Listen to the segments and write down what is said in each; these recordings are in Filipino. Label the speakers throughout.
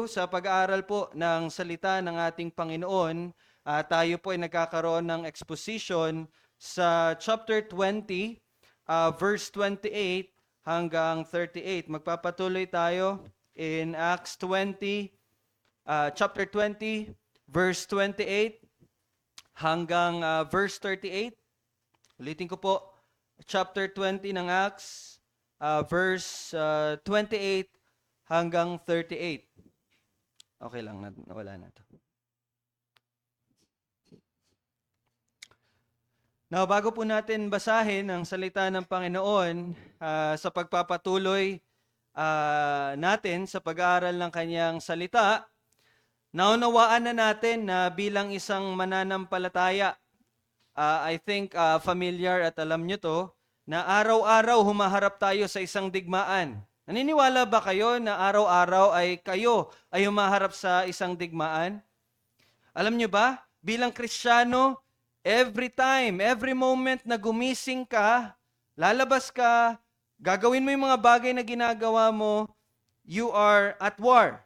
Speaker 1: sa pag-aaral po ng salita ng ating Panginoon. Tayo po ay nagkakaroon ng exposition sa chapter 20, verse 28 hanggang 38. Magpapatuloy tayo in Acts 20, chapter 20, verse 28 hanggang verse 38. Ulitin ko po, chapter 20 ng Acts, verse 28 hanggang 38. Okay lang, nawala na to. Now, bago po natin basahin ang salita ng Panginoon sa pagpapatuloy natin sa pag-aaral ng kanyang salita, naunawaan na natin na bilang isang mananampalataya, I think familiar at alam nyo to, na araw-araw humaharap tayo sa isang digmaan. Naniniwala ba kayo na araw-araw ay kayo ay humaharap sa isang digmaan? Alam nyo ba, bilang Kristiyano, every time, every moment na gumising ka, lalabas ka, gagawin mo yung mga bagay na ginagawa mo, you are at war.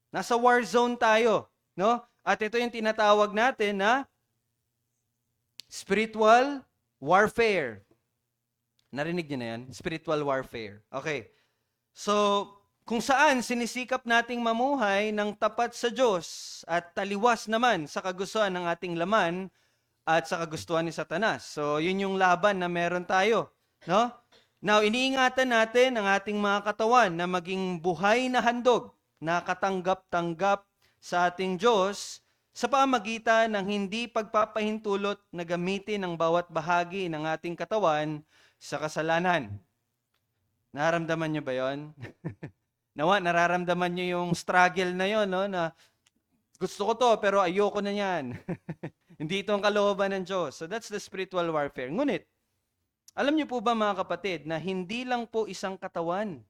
Speaker 1: Nasa war zone tayo, no? At ito yung tinatawag natin na spiritual warfare. Narinig niyo na yan? Spiritual warfare. Okay. So, kung saan sinisikap nating mamuhay ng tapat sa Diyos at taliwas naman sa kagustuhan ng ating laman at sa kagustuhan ni Satanas. So, yun yung laban na meron tayo. No? Now, iniingatan natin ang ating mga katawan na maging buhay na handog na katanggap-tanggap sa ating Diyos sa pamagitan ng hindi pagpapahintulot na gamitin ang bawat bahagi ng ating katawan sa kasalanan. Nararamdaman nyo ba yon? Nawa, nararamdaman nyo yung struggle na yon, no? Na gusto ko to, pero ayoko na yan. Hindi ito ang kalooban ng Diyos. So that's the spiritual warfare. Ngunit, alam nyo po ba mga kapatid, na hindi lang po isang katawan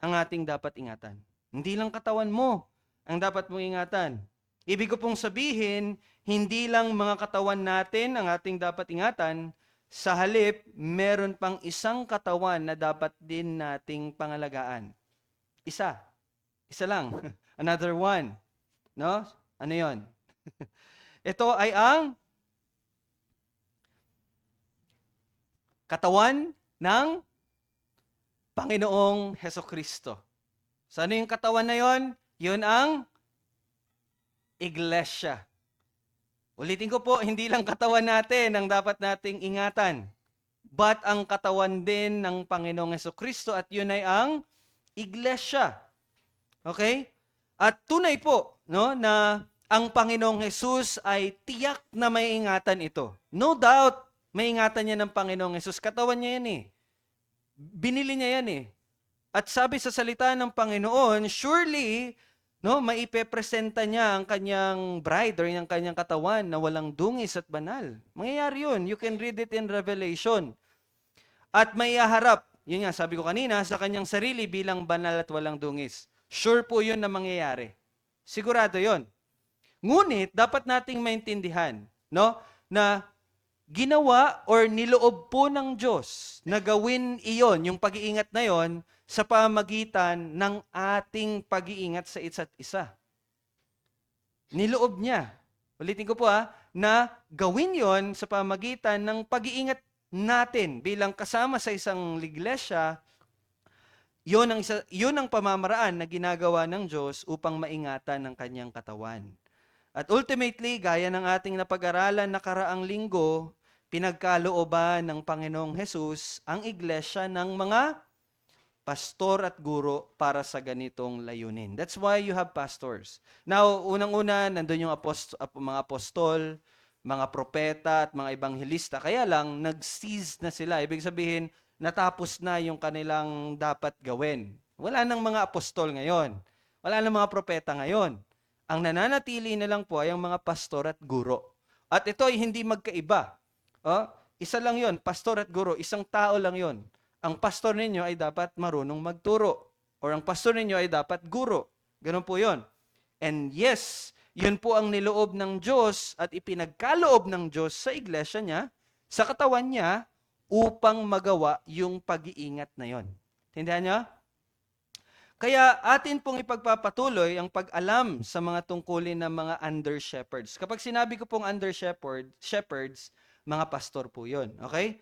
Speaker 1: ang ating dapat ingatan. Hindi lang katawan mo ang dapat mong ingatan. Ibig ko pong sabihin, hindi lang mga katawan natin ang ating dapat ingatan. Sa halip, meron pang isang katawan na dapat din nating pangalagaan. Isa. Isa lang. Another one. No? Ano yon? Ito ay ang katawan ng Panginoong Hesukristo. So ano yung katawan na yon? Yun ang iglesia. Ulitin ko po, hindi lang katawan natin ang dapat nating ingatan, but ang katawan din ng Panginoong Hesukristo at yun ay ang iglesia. Okay? At tunay po, no, na ang Panginoong Hesus ay tiyak na may ingatan ito. No doubt, may ingatan niya ng Panginoong Hesus. Katawan niya yan eh. Binili niya yan eh. At sabi sa salita ng Panginoon, surely, no, maipepresenta niya ang kanyang bride or ang kanyang katawan na walang dungis at banal. Mangyayari yun. You can read it in Revelation. At maihaharap, yun nga, sabi ko kanina, sa kanyang sarili bilang banal at walang dungis. Sure po yun na mangyayari. Sigurado yun. Ngunit, dapat nating maintindihan, no, na ginawa or niloob po ng Diyos na gawin iyon, yung pag-iingat na yon, sa pamagitan ng ating pag-iingat sa isa't isa. Niloob niya. Ulitin ko po na gawin yon sa pamagitan ng pag-iingat natin bilang kasama sa isang iglesia. Yun ang pamamaraan na ginagawa ng Diyos upang maingatan ng kanyang katawan. At ultimately, gaya ng ating napag-aralan nakaraang linggo, pinagkalooban ng Panginoong Hesus ang iglesia ng mga pastor at guro para sa ganitong layunin. That's why you have pastors. Now, unang-una, nandun yung mga apostol, mga propeta at mga ebanghelista. Kaya lang, nag-cease na sila. Ibig sabihin, natapos na yung kanilang dapat gawin. Wala nang mga apostol ngayon. Wala nang mga propeta ngayon. Ang nananatili na lang po ay ang mga pastor at guro. At ito ay hindi magkaiba. Isa lang yon, pastor at guro. Isang tao lang yon. Ang pastor ninyo ay dapat marunong magturo. Or ang pastor ninyo ay dapat guro. Ganun po yon. And yes, yun po ang niloob ng Diyos at ipinagkaloob ng Diyos sa iglesia niya, sa katawan niya, upang magawa yung pag-iingat na yon. Tindihan niyo? Kaya atin pong ipagpapatuloy ang pag-alam sa mga tungkulin ng mga under-shepherds. Kapag sinabi ko pong shepherds, mga pastor po yun. Okay?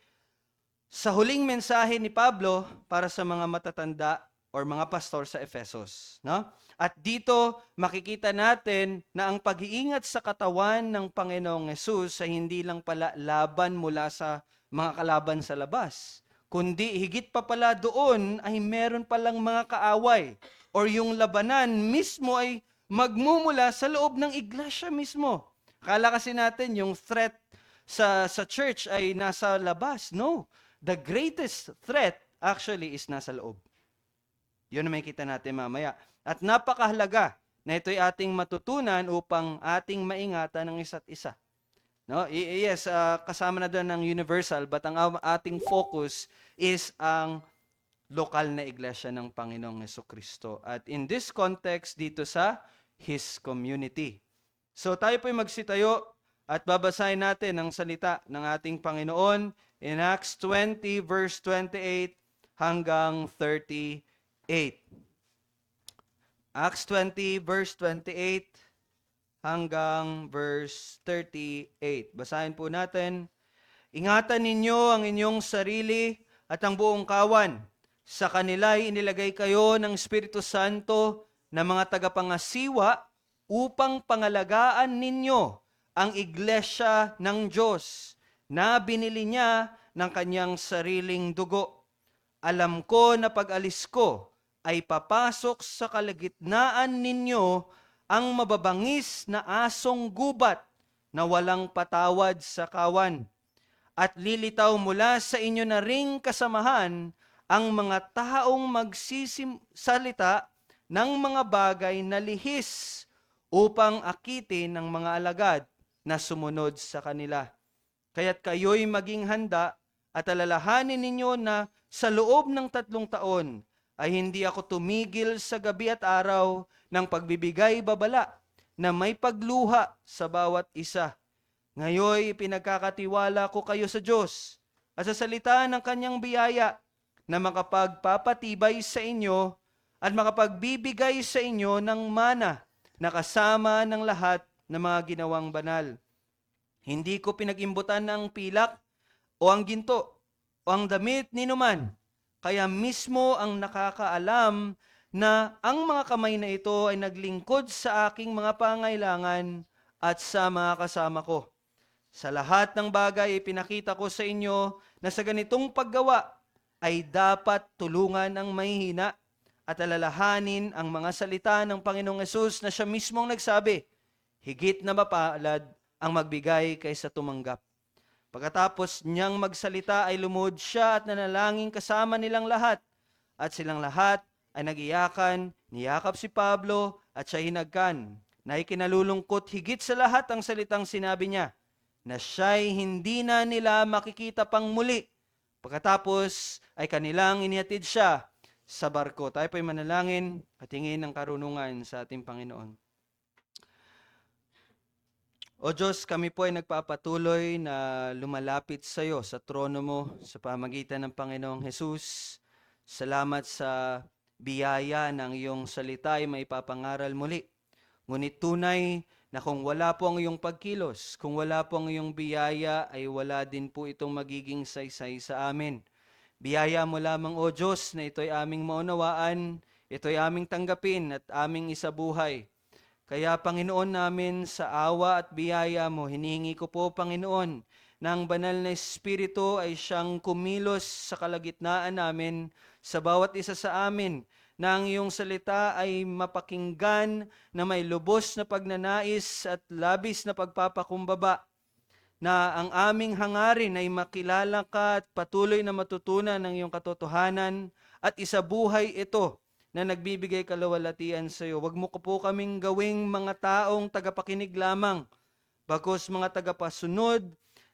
Speaker 1: Sa huling mensahe ni Pablo para sa mga matatanda or mga pastor sa Efesos. No? At dito makikita natin na ang pag-iingat sa katawan ng Panginoong Hesus ay hindi lang pala laban mula sa mga kalaban sa labas, kundi higit pa pala doon ay meron palang mga kaaway or yung labanan mismo ay magmumula sa loob ng iglesia mismo. Akala kasi natin yung threat sa church ay nasa labas. No, the greatest threat actually is nasa loob. Yun na makikita natin mamaya. At napakahalaga na ito'y ating matutunan upang ating maingatan ng isa't isa. No? Yes, kasama na doon ng universal, but ang ating focus is ang lokal na iglesia ng Panginoong Jesucristo. At in this context, dito sa His community. So tayo po'y magsitayo at babasahin natin ang salita ng ating Panginoon in Acts 20 verse 28 hanggang 38. Acts 20 verse 28 hanggang verse 38. Basahin po natin. Ingatan ninyo ang inyong sarili at ang buong kawan. Sa kanila'y inilagay kayo ng Espiritu Santo na mga tagapangasiwa upang pangalagaan ninyo ang iglesia ng Diyos na binili niya ng kanyang sariling dugo. Alam ko na pag-alis ko ay papasok sa kalagitnaan ninyo ang mababangis na asong gubat na walang patawad sa kawan. At lilitaw mula sa inyo na ring kasamahan ang mga taong magsisalita ng mga bagay na lihis upang akitin ng mga alagad na sumunod sa kanila. Kaya't kayo'y maging handa at alalahanin ninyo na sa loob ng 3 taon ay hindi ako tumigil sa gabi at araw ng pagbibigay babala na may pagluha sa bawat isa. Ngayon, pinagkakatiwala ko kayo sa Diyos at sa salita ng kanyang biyaya na makapagpapatibay sa inyo at makapagbibigay sa inyo ng mana na kasama ng lahat ng mga ginawang banal. Hindi ko pinag-imbutan ng pilak o ang ginto o ang damit ni numan. Kaya mismo ang nakakaalam na ang mga kamay na ito ay naglingkod sa aking mga pangailangan at sa mga kasama ko. Sa lahat ng bagay ay pinakita ko sa inyo na sa ganitong paggawa ay dapat tulungan ang mahihina at alalahanin ang mga salita ng Panginoong Hesus na siya mismong nagsabi, higit na mapalad ang magbigay kaysa tumanggap. Pagkatapos niyang magsalita ay lumuhod siya at nanalangin kasama nilang lahat. At silang lahat ay nagiyakan, niyakap si Pablo at siya hinagkan. Na ikinalulungkot higit sa lahat ang salitang sinabi niya, na siya'y hindi na nila makikita pang muli. Pagkatapos ay kanilang inihatid siya sa barko. Tayo po'y manalangin at hingin ng karunungan sa ating Panginoon. O Diyos, kami po ay nagpapatuloy na lumalapit sa iyo sa trono mo sa pamagitan ng Panginoong Hesus. Salamat sa biyaya ng iyong salita ay maipapangaral muli. Ngunit tunay na kung wala po ang iyong pagkilos, kung wala po ang iyong biyaya, ay wala din po itong magiging saysay sa amin. Biyaya mo lamang, O Diyos, na ito'y aming maunawaan, ito'y aming tanggapin at aming isabuhay. Kaya Panginoon namin, sa awa at biyaya mo, hinihingi ko po Panginoon, na ang banal na Espiritu ay siyang kumilos sa kalagitnaan namin, sa bawat isa sa amin, na ang iyong salita ay mapakinggan na may lubos na pagnanais at labis na pagpapakumbaba, na ang aming hangarin ay makilala ka at patuloy na matutunan ng iyong katotohanan at isabuhay ito na nagbibigay kalawalatian sa iyo. Huwag mo po kaming gawing mga taong tagapakinig lamang, bagkus mga tagapasunod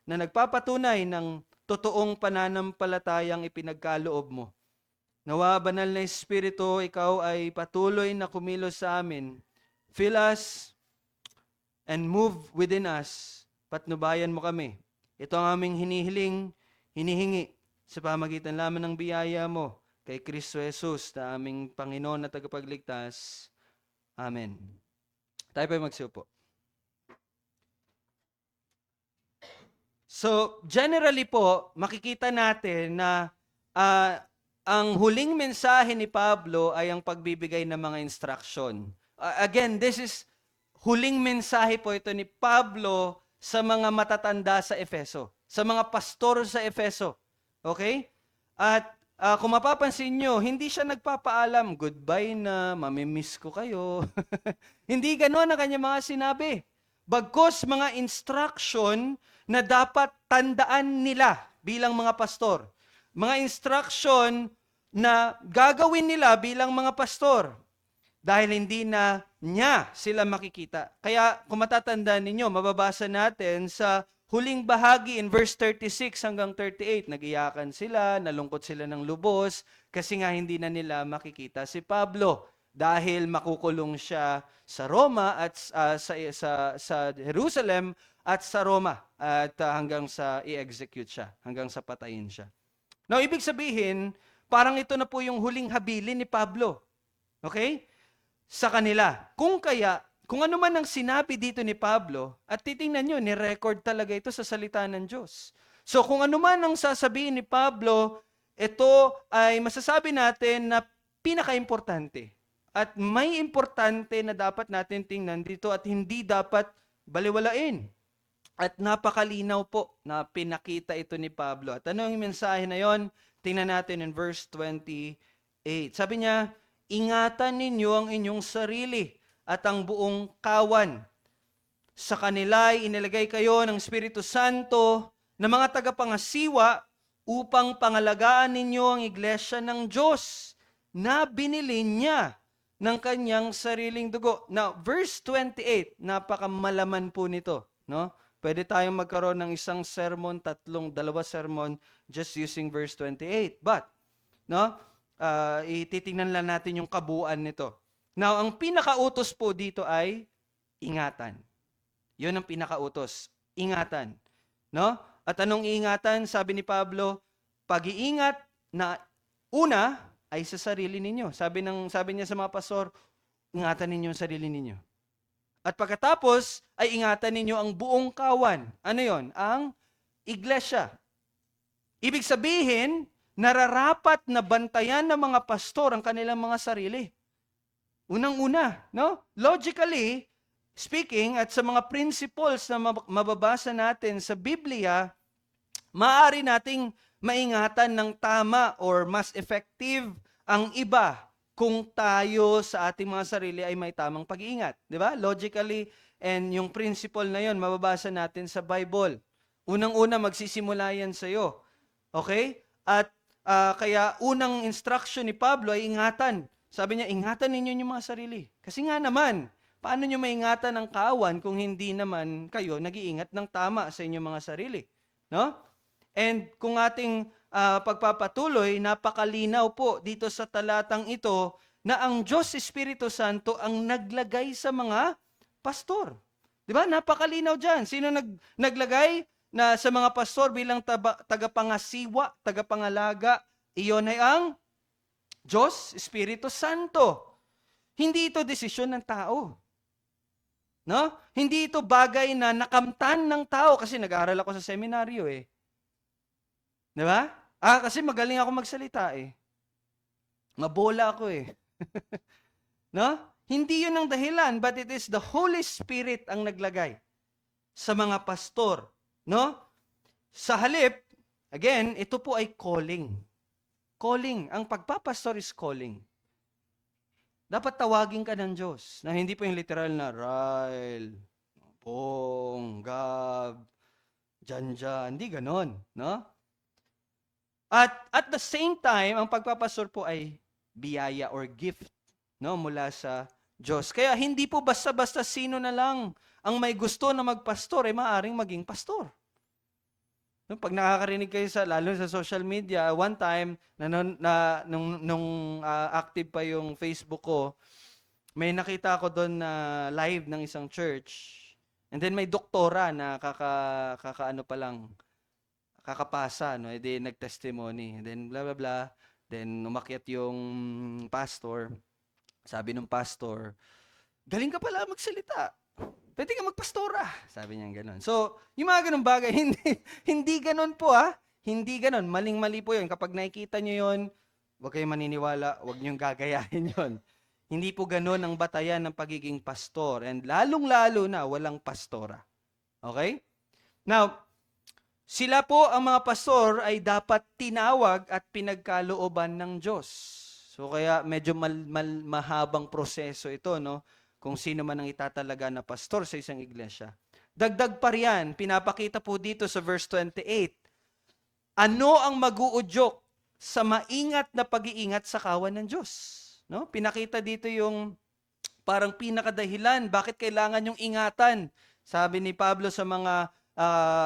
Speaker 1: na nagpapatunay ng totoong pananampalatayang ipinagkaloob mo. Nawa, Banal na Espiritu, ikaw ay patuloy na kumilos sa amin. Fill us and move within us. Patnubayan mo kami. Ito ang aming hinihiling, hinihingi sa pamagitan lamang ng biyaya mo kay Kristo Jesus na aming Panginoon at tagapagligtas. Amen. Tayo po magsiupo. So, generally po, makikita natin na ang huling mensahe ni Pablo ay ang pagbibigay ng mga instruction. Again, this is huling mensahe po ito ni Pablo sa mga matatanda sa Efeso, sa mga pastor sa Efeso. Okay? At kung mapapansin nyo, hindi siya nagpapaalam, goodbye na, mamimiss ko kayo. Hindi gano'n ang kanyang mga sinabi. Bagkus mga instruction na dapat tandaan nila bilang mga pastor. Mga instruction na gagawin nila bilang mga pastor. Dahil hindi na niya sila makikita. Kaya kung matatandaan ninyo, mababasa natin sa huling bahagi in verse 36 hanggang 38, nagiyakan sila, nalungkot sila ng lubos, kasi nga hindi na nila makikita si Pablo. Dahil makukulong siya sa Roma at sa Jerusalem at sa Roma at hanggang sa i-execute siya, hanggang sa patayin siya. Now, ibig sabihin, parang ito na po yung huling habilin ni Pablo. Okay? Sa kanila. Kung ano man ang sinabi dito ni Pablo, at titingnan nyo, ni-record talaga ito sa salita ng Diyos. So, kung ano man ang sasabihin ni Pablo, ito ay masasabi natin na pinaka-importante. At may importante na dapat natin tingnan dito at hindi dapat baliwalain. At napakalinaw po na pinakita ito ni Pablo. At ano yung mensahe na yon? Tingnan natin in verse 28. Sabi niya, ingatan ninyo ang inyong sarili at ang buong kawan. Sa kanila ay inilagay kayo ng Espiritu Santo na mga tagapangasiwa upang pangalagaan ninyo ang iglesia ng Diyos na binili niya ng kanyang sariling dugo. Now, verse 28, napakamalaman po nito, no? Pwede tayong magkaroon ng isang sermon, dalawa sermon, just using verse 28. But, no? Ititingnan lang natin yung kabuuan nito. Now, ang pinakautos po dito ay ingatan. Yun ang pinakautos. Ingatan. No? At anong ingatan? Sabi ni Pablo, pag-iingat na una ay sa sarili ninyo. Sabi niya sa mga pastor, ingatan ninyo ang sarili ninyo. At pagkatapos, ay ingatan ninyo ang buong kawan. Ano yon? Ang iglesia. Ibig sabihin, nararapat na bantayan ng mga pastor ang kanilang mga sarili. Unang-una, no? Logically speaking, at sa mga principles na mababasa natin sa Biblia, maaari nating maingatan ng tama or mas effective ang iba kung tayo sa ating mga sarili ay may tamang pag-iingat. Di ba? Logically, and yung principle na yon mababasa natin sa Bible. Unang-una, magsisimula yan sa'yo. Okay? At kaya unang instruction ni Pablo ay ingatan. Sabi niya, ingatan ninyo yung mga sarili. Kasi nga naman, paano nyo maingatan ang kawan kung hindi naman kayo nag-iingat ng tama sa inyong mga sarili? No? And kung ating pagpapatuloy, napakalinaw po dito sa talatang ito na ang Diyos Espiritu Santo ang naglagay sa mga pastor. Di ba? Napakalinaw dyan. Sino naglagay na sa mga pastor bilang tagapangasiwa, tagapangalaga? Iyon ay ang Diyos Espiritu Santo. Hindi ito desisyon ng tao. No? Hindi ito bagay na nakamtan ng tao kasi nag-aaral ako sa seminaryo eh. Di ba? Kasi magaling ako magsalita eh. Mabola ako eh. No? Hindi yun ang dahilan, but it is the Holy Spirit ang naglagay sa mga pastor. No? Sa halip, again, ito po ay calling. Calling. Ang pagpapastor is calling. Dapat tawagin ka ng Diyos na hindi po yung literal na Rael, Pong, Gab, Janja. Hindi ganon. No? At the same time, ang pagpapastor po ay biyaya or gift, no, mula sa Diyos. Kaya hindi po basta-basta sino na lang ang may gusto na magpastor ay maaring maging pastor. No, pag nakakarinig kayo lalo sa social media, one time nung active pa yung Facebook ko, may nakita ako doon na live ng isang church. And then may doktora na kakapasa, no? E di nag-testimony. And then blah blah blah. Then umakyat yung pastor. Sabi ng pastor, galing ka pala magsalita. Pwede ka magpastora. Sabi niya gano'n. So, yung mga ganun bagay, hindi ganun po Hindi ganun. Maling-mali po yun. Kapag nakikita nyo yun, huwag kayong maniniwala, huwag nyo gagayahin yun. Hindi po ganun ang batayan ng pagiging pastor. And lalong-lalo na, walang pastora. Okay? Now, sila po ang mga pastor ay dapat tinawag at pinagkalooban ng Diyos. So kaya medyo mahabang proseso ito, no? Kung sino man ang itatalaga na pastor sa isang iglesia. Dagdag pa riyan, pinapakita po dito sa verse 28, ano ang mag-uudyok sa maingat na pag-iingat sa kawan ng Diyos? No? Pinakita dito yung parang pinakadahilan bakit kailangan yung ingatan. Sabi ni Pablo sa mga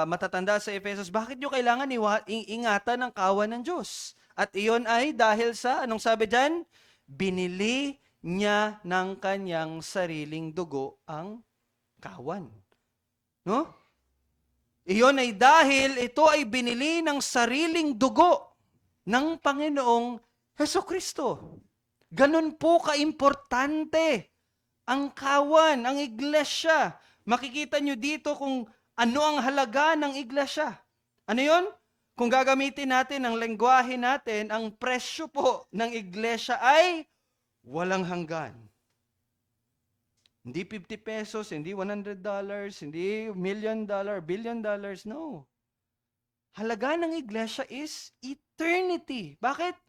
Speaker 1: matatanda sa Efesos, bakit nyo kailangan ingatan ang kawan ng Diyos? At iyon ay dahil sa, anong sabi dyan? Binili niya ng kanyang sariling dugo ang kawan. No? Iyon ay dahil ito ay binili ng sariling dugo ng Panginoong Hesukristo. Ganun po kaimportante ang kawan, ang iglesia. Makikita nyo dito kung ano ang halaga ng iglesia. Ano yon? Kung gagamitin natin ang lengguwahe natin, ang presyo po ng iglesia ay walang hanggan. Hindi 50 pesos, hindi $100, hindi $1 million, $1 billion, no. Halaga ng iglesia is eternity. Bakit?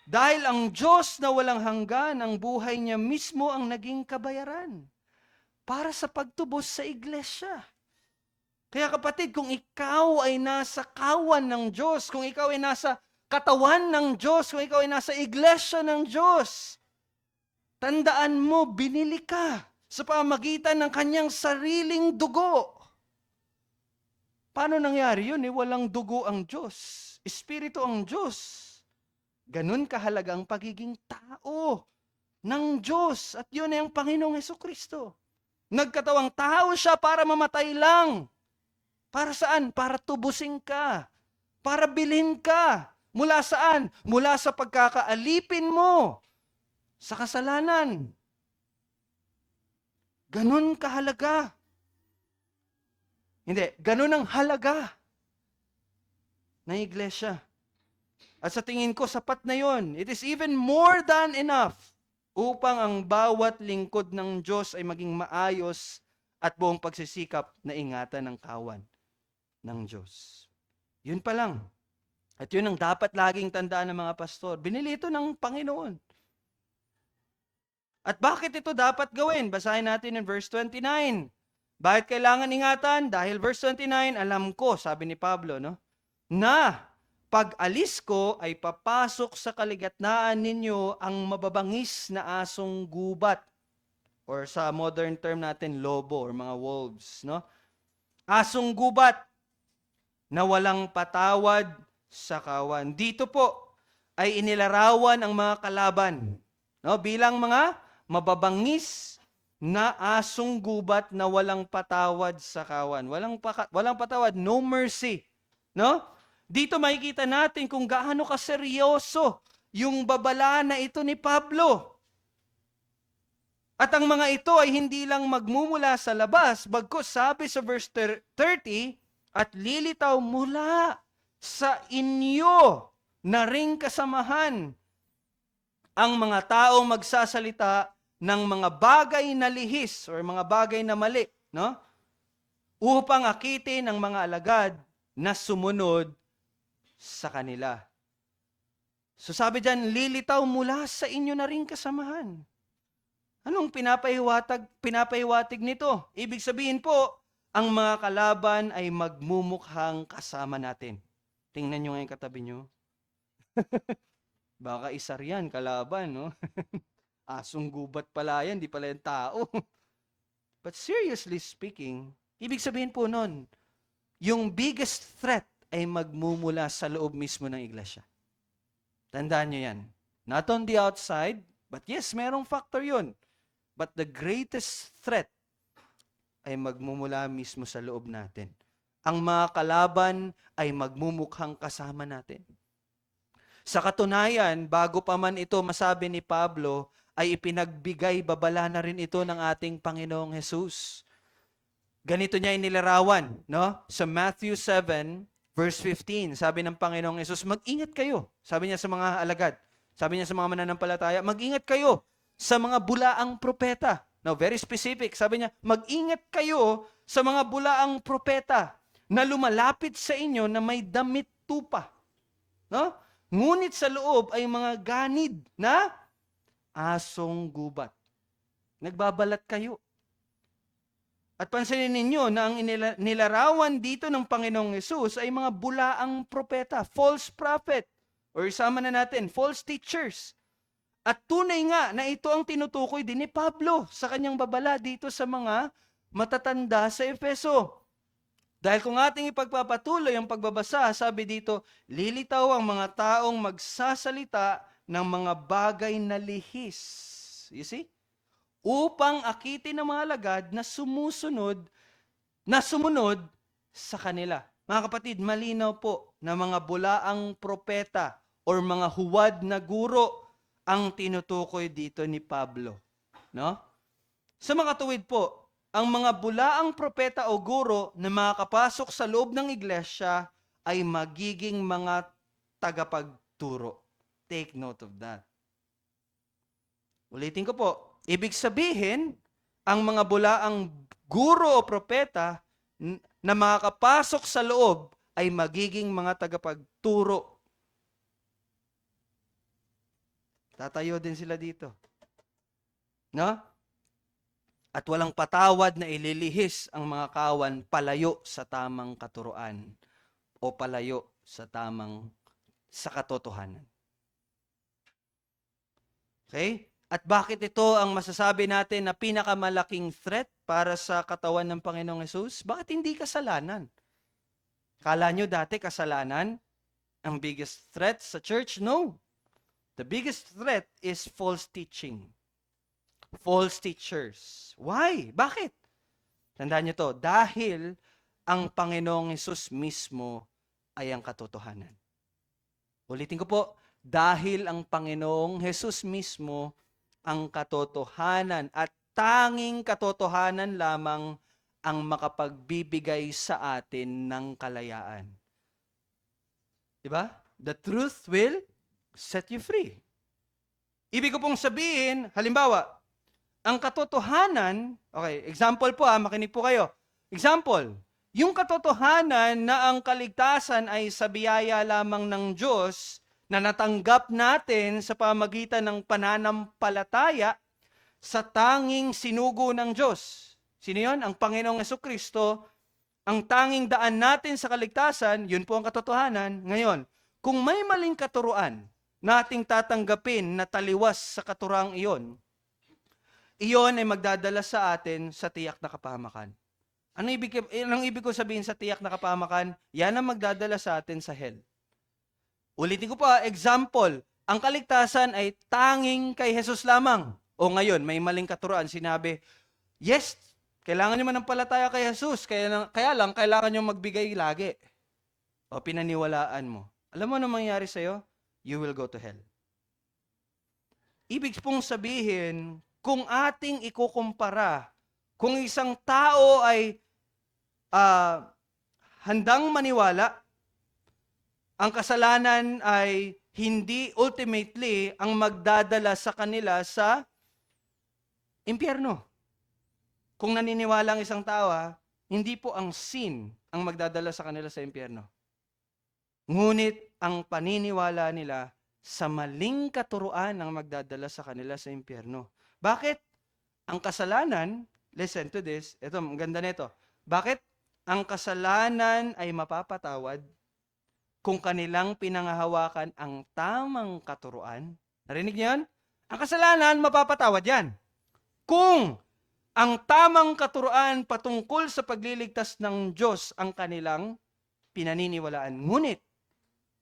Speaker 1: Dahil ang Diyos na walang hanggan, ang buhay niya mismo ang naging kabayaran para sa pagtubos sa iglesia. Kaya kapatid, kung ikaw ay nasa kawan ng Diyos, kung ikaw ay nasa katawan ng Diyos, kung ikaw ay nasa iglesia ng Diyos, tandaan mo, binili ka sa pamagitan ng kanyang sariling dugo. Paano nangyari yun? Walang dugo ang Diyos. Espiritu ang Diyos. Ganun kahalaga ang pagiging tao ng Diyos. At yun ay ang Panginoong Hesukristo. Nagkatawang tao siya para mamatay lang. Para saan? Para tubusin ka. Para bilhin ka. Mula saan? Mula sa pagkakaalipin mo sa kasalanan. Ganun kahalaga. Hindi, ganun ang halaga ng iglesia. At sa tingin ko, sapat na yon. It is even more than enough upang ang bawat lingkod ng Diyos ay maging maayos at buong pagsisikap na ingatan ng kawan ng Diyos. Yun pa lang. At yun ang dapat laging tandaan ng mga pastor. Binili ito ng Panginoon. At bakit ito dapat gawin? Basahin natin in verse 29. Bakit kailangan ingatan? Dahil verse 29, alam ko, sabi ni Pablo, no, na pag-alis ko ay papasok sa kaligatnaan ninyo ang mababangis na asong gubat. Or sa modern term natin, lobo or mga wolves. No? Asong gubat na walang patawad sa kawan. Dito po ay inilarawan ang mga kalaban. No? Bilang mga mababangis na asong gubat na walang patawad sa kawan. Walang patawad, no mercy. No? Dito makikita natin kung gaano kaseryoso yung babala na ito ni Pablo. At ang mga ito ay hindi lang magmumula sa labas, bagkus sabi sa verse 30, at lilitaw mula sa inyo na ring kasamahan ang mga taong magsasalita ng mga bagay na lihis or mga bagay na mali, no? Upang akitin ang mga alagad na sumunod sa kanila. So sabi diyan, lilitaw mula sa inyo na ring kasamahan. Anong pinapahiwatig nito? Ibig sabihin po, ang mga kalaban ay magmumukhang kasama natin. Tingnan nyo ngayon katabi nyo. Baka isa riyan, kalaban, no? Asong gubat pala yan, di pala yung tao. But seriously speaking, ibig sabihin po nun, yung biggest threat ay magmumula sa loob mismo ng iglesia. Tandaan nyo yan. Not on the outside, but yes, merong factor yun. But the greatest threat ay magmumula mismo sa loob natin. Ang mga kalaban ay magmumukhang kasama natin. Sa katunayan, bago pa man ito masabi ni Pablo, ay ipinagbigay babala na rin ito ng ating Panginoong Jesus. Ganito niya inilarawan, no? Sa Matthew 7, verse 15, sabi ng Panginoong Jesus, mag-ingat kayo. Sabi niya sa mga alagad, sabi niya sa mga mananampalataya, mag-ingat kayo sa mga bulaang propeta. Now, very specific. Sabi niya, mag-ingat kayo sa mga bulaang propeta na lumalapit sa inyo na may damit tupa. No? Ngunit sa loob ay mga ganid na asong gubat. Nagbabalat kayo. At pansinin ninyo na ang nilarawan dito ng Panginoong Yesus ay mga bulaang propeta, false prophet, or isama na natin, false teachers. At tunay nga na ito ang tinutukoy din ni Pablo sa kanyang babala dito sa mga matatanda sa Efeso. Dahil kung ating ipagpapatuloy ang pagbabasa, sabi dito, lilitaw ang mga taong magsasalita ng mga bagay na lihis. You see? Upang akitin ng mga alagad na sumunod sa kanila. Mga kapatid, malinaw po na mga bulaang propeta or mga huwad na guro ang tinutukoy dito ni Pablo. No? Sa mga tuwid po, ang mga bulaang propeta o guro na makakapasok sa loob ng iglesia ay magiging mga tagapagturo. Take note of that. Ulitin ko po, ibig sabihin, ang mga bulaang guro o propeta na makakapasok sa loob ay magiging mga tagapagturo. Tatayo din sila dito. No? At walang patawad na ililihis ang mga kawan palayo sa tamang katuruan o palayo sa katotohanan. Okay? At bakit ito ang masasabi natin na pinakamalaking threat para sa katawan ng Panginoong Hesus? Bakit hindi kasalanan? Kala nyo dati kasalanan ang biggest threat sa church? No. The biggest threat is false teaching. False teachers. Why? Bakit? Tandaan nyo to, dahil ang Panginoong Hesus mismo ay ang katotohanan. Ulitin ko po, dahil ang Panginoong Hesus mismo ang katotohanan at tanging katotohanan lamang ang makapagbibigay sa atin ng kalayaan. Diba? The truth will set you free. Ibig ko pong sabihin, halimbawa, ang katotohanan, okay, example po makinig po kayo. Example, yung katotohanan na ang kaligtasan ay sa biyaya lamang ng Diyos na natanggap natin sa pamagitan ng pananampalataya sa tanging sinugo ng Diyos. Sino yun? Ang Panginoong Jesucristo. Ang tanging daan natin sa kaligtasan, yun po ang katotohanan. Ngayon, kung may maling katuruan nating tatanggapin na taliwas sa katuraang iyon ay magdadala sa atin sa tiyak na kapahamakan. Anong ibig ko sabihin sa tiyak na kapahamakan? Yan ang magdadala sa atin sa hell. Ulitin ko pa, example, ang kaligtasan ay tanging kay Jesus lamang. O ngayon, may maling katuruan, sinabi, yes, kailangan nyo manampalataya kay Jesus, kaya lang, kailangan nyo magbigay lagi. O pinaniwalaan mo. Alam mo ano mangyayari sa'yo? You will go to hell. Ibig pong sabihin, kung ating ikukumpara, kung isang tao ay handang maniwala, ang kasalanan ay hindi ultimately ang magdadala sa kanila sa impyerno. Kung naniniwala ang isang tao, hindi po ang sin ang magdadala sa kanila sa impyerno. Ngunit ang paniniwala nila sa maling katuruan ang magdadala sa kanila sa impyerno. Bakit? Ang kasalanan, listen to this, ito, ang ganda nito. Bakit? Ang kasalanan ay mapapatawad kung kanilang pinangahawakan ang tamang katuruan. Narinig niyo yan? Ang kasalanan, mapapatawad yan. Kung ang tamang katuruan patungkol sa pagliligtas ng Diyos ang kanilang pinaniniwalaan. Ngunit,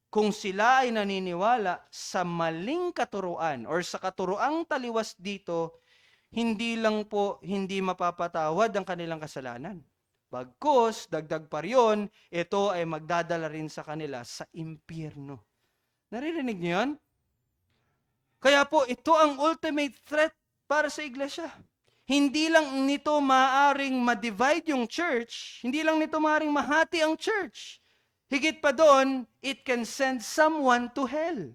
Speaker 1: kung sila ay naniniwala sa maling katuruan or sa katuruang taliwas dito, hindi lang po hindi mapapatawad ang kanilang kasalanan. Bagkus, dagdag pa riyon, ito ay magdadala rin sa kanila sa impyerno. Naririnig niyo yun? Kaya po, ito ang ultimate threat para sa iglesia. Hindi lang nito maaring ma-divide yung church, hindi lang nito maaring mahati ang church. Higit pa doon, it can send someone to hell.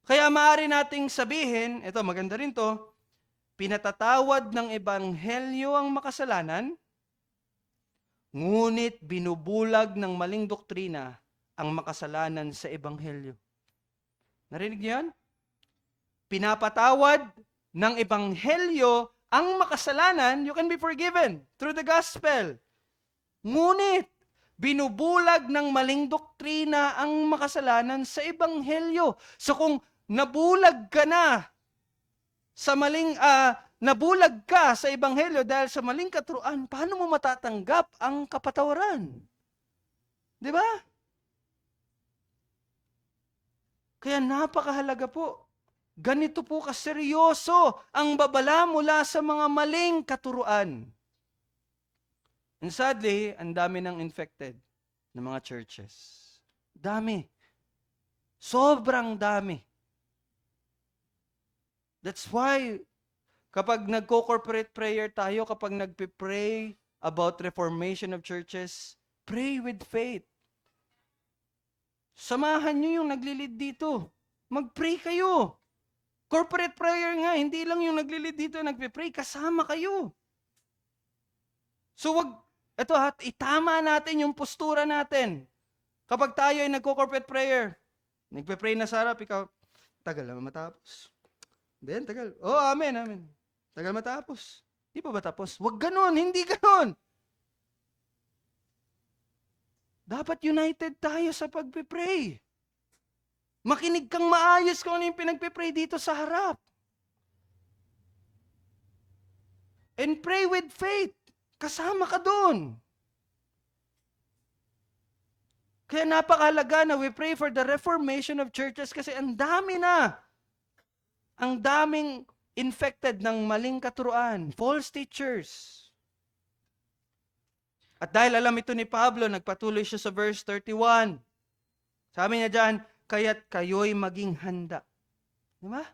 Speaker 1: Kaya maaari nating sabihin, ito maganda rin to, pinatatawad ng ebanghelyo ang makasalanan, ngunit binubulag ng maling doktrina ang makasalanan sa ebanghelyo. Narinig niyo yan? Pinapatawad ng ebanghelyo ang makasalanan, you can be forgiven through the gospel. Ngunit, binubulag ng maling doktrina ang makasalanan sa ebanghelyo. So kung nabulag ka na sa nabulag ka sa ebanghelyo dahil sa maling katuruan, paano mo matatanggap ang kapatawaran? 'Di ba? Kaya napakahalaga po. Ganito po kaseryoso ang babala mula sa mga maling katuruan. And sadly, ang dami ng infected na mga churches. Dami. Sobrang dami. That's why, kapag nagko-corporate prayer tayo, kapag nagpe-pray about reformation of churches, pray with faith. Samahan nyo yung naglilid dito. Mag-pray kayo. Corporate prayer nga, hindi lang yung naglilid dito, nagpe-pray, kasama kayo. So itama natin yung postura natin. Kapag tayo ay nagko-corporate prayer, nagpe-pray na sa harap, ikaw, tagal naman matapos. Then, tagal. Oh, amen, amen. Tagal matapos. Di pa ba tapos? Huwag ganun, hindi ganun. Dapat united tayo sa pagpe-pray. Makinig kang maayos kung ano yung pinagpe-pray dito sa harap. And pray with faith. Kasama ka doon. Kaya napakahalaga na we pray for the reformation of churches kasi ang dami na. Ang daming infected ng maling katuruan, false teachers. At dahil alam ito ni Pablo, nagpatuloy siya sa verse 31. Sabi niya dyan, kaya't kayo'y maging handa. Diba?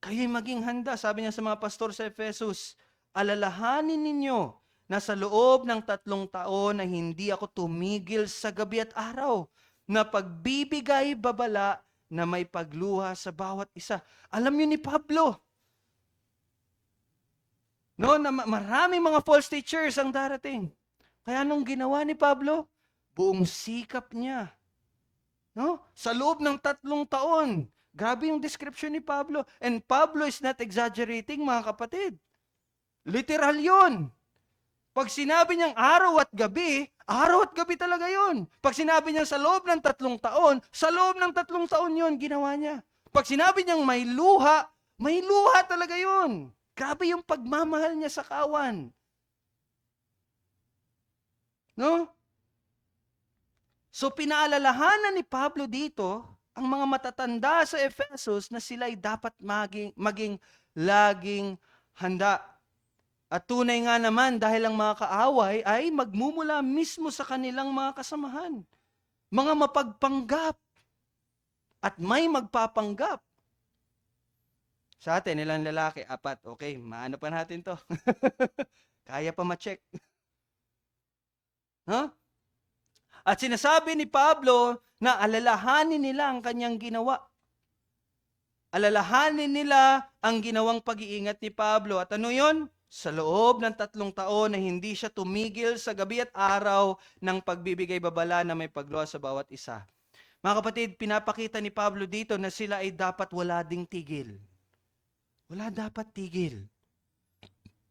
Speaker 1: Kayo'y maging handa. Sabi niya sa mga pastor sa Ephesus, alalahanin ninyo na sa loob ng 3 taon na hindi ako tumigil sa gabi at araw na pagbibigay babala na may pagluha sa bawat isa. Alam niyo ni Pablo, no, na maraming mga false teachers ang darating. Kaya nung ginawa ni Pablo, buong sikap niya. No? Sa loob ng 3 taon. Grabe yung description ni Pablo. And Pablo is not exaggerating, mga kapatid. Literal yun. Pag sinabi niyang araw at gabi talaga yun. Pag sinabi niyang sa loob ng 3 taon, sa loob ng 3 taon yun, ginawa niya. Pag sinabi niyang may luha talaga yun. Grabe yung pagmamahal niya sa kawan. No? So pinaalalahanan ni Pablo dito ang mga matatanda sa Ephesus na sila'y dapat maging laging handa. At tunay nga naman dahil ang mga kaaway ay magmumula mismo sa kanilang mga kasamahan. Mga mapagpanggap at may magpapanggap. Sa atin, ilang lalaki? 4. Okay, maano pa natin to. Kaya pa ma-check. Huh? At sinasabi ni Pablo na alalahanin nila ang kanyang ginawa. Alalahanin nila ang ginawang pag-iingat ni Pablo. At ano yon? Sa loob ng 3 taon na hindi siya tumigil sa gabi at araw ng pagbibigay babala na may pagluha sa bawat isa. Mga kapatid, pinapakita ni Pablo dito na sila ay dapat wala ding tigil. Wala dapat tigil.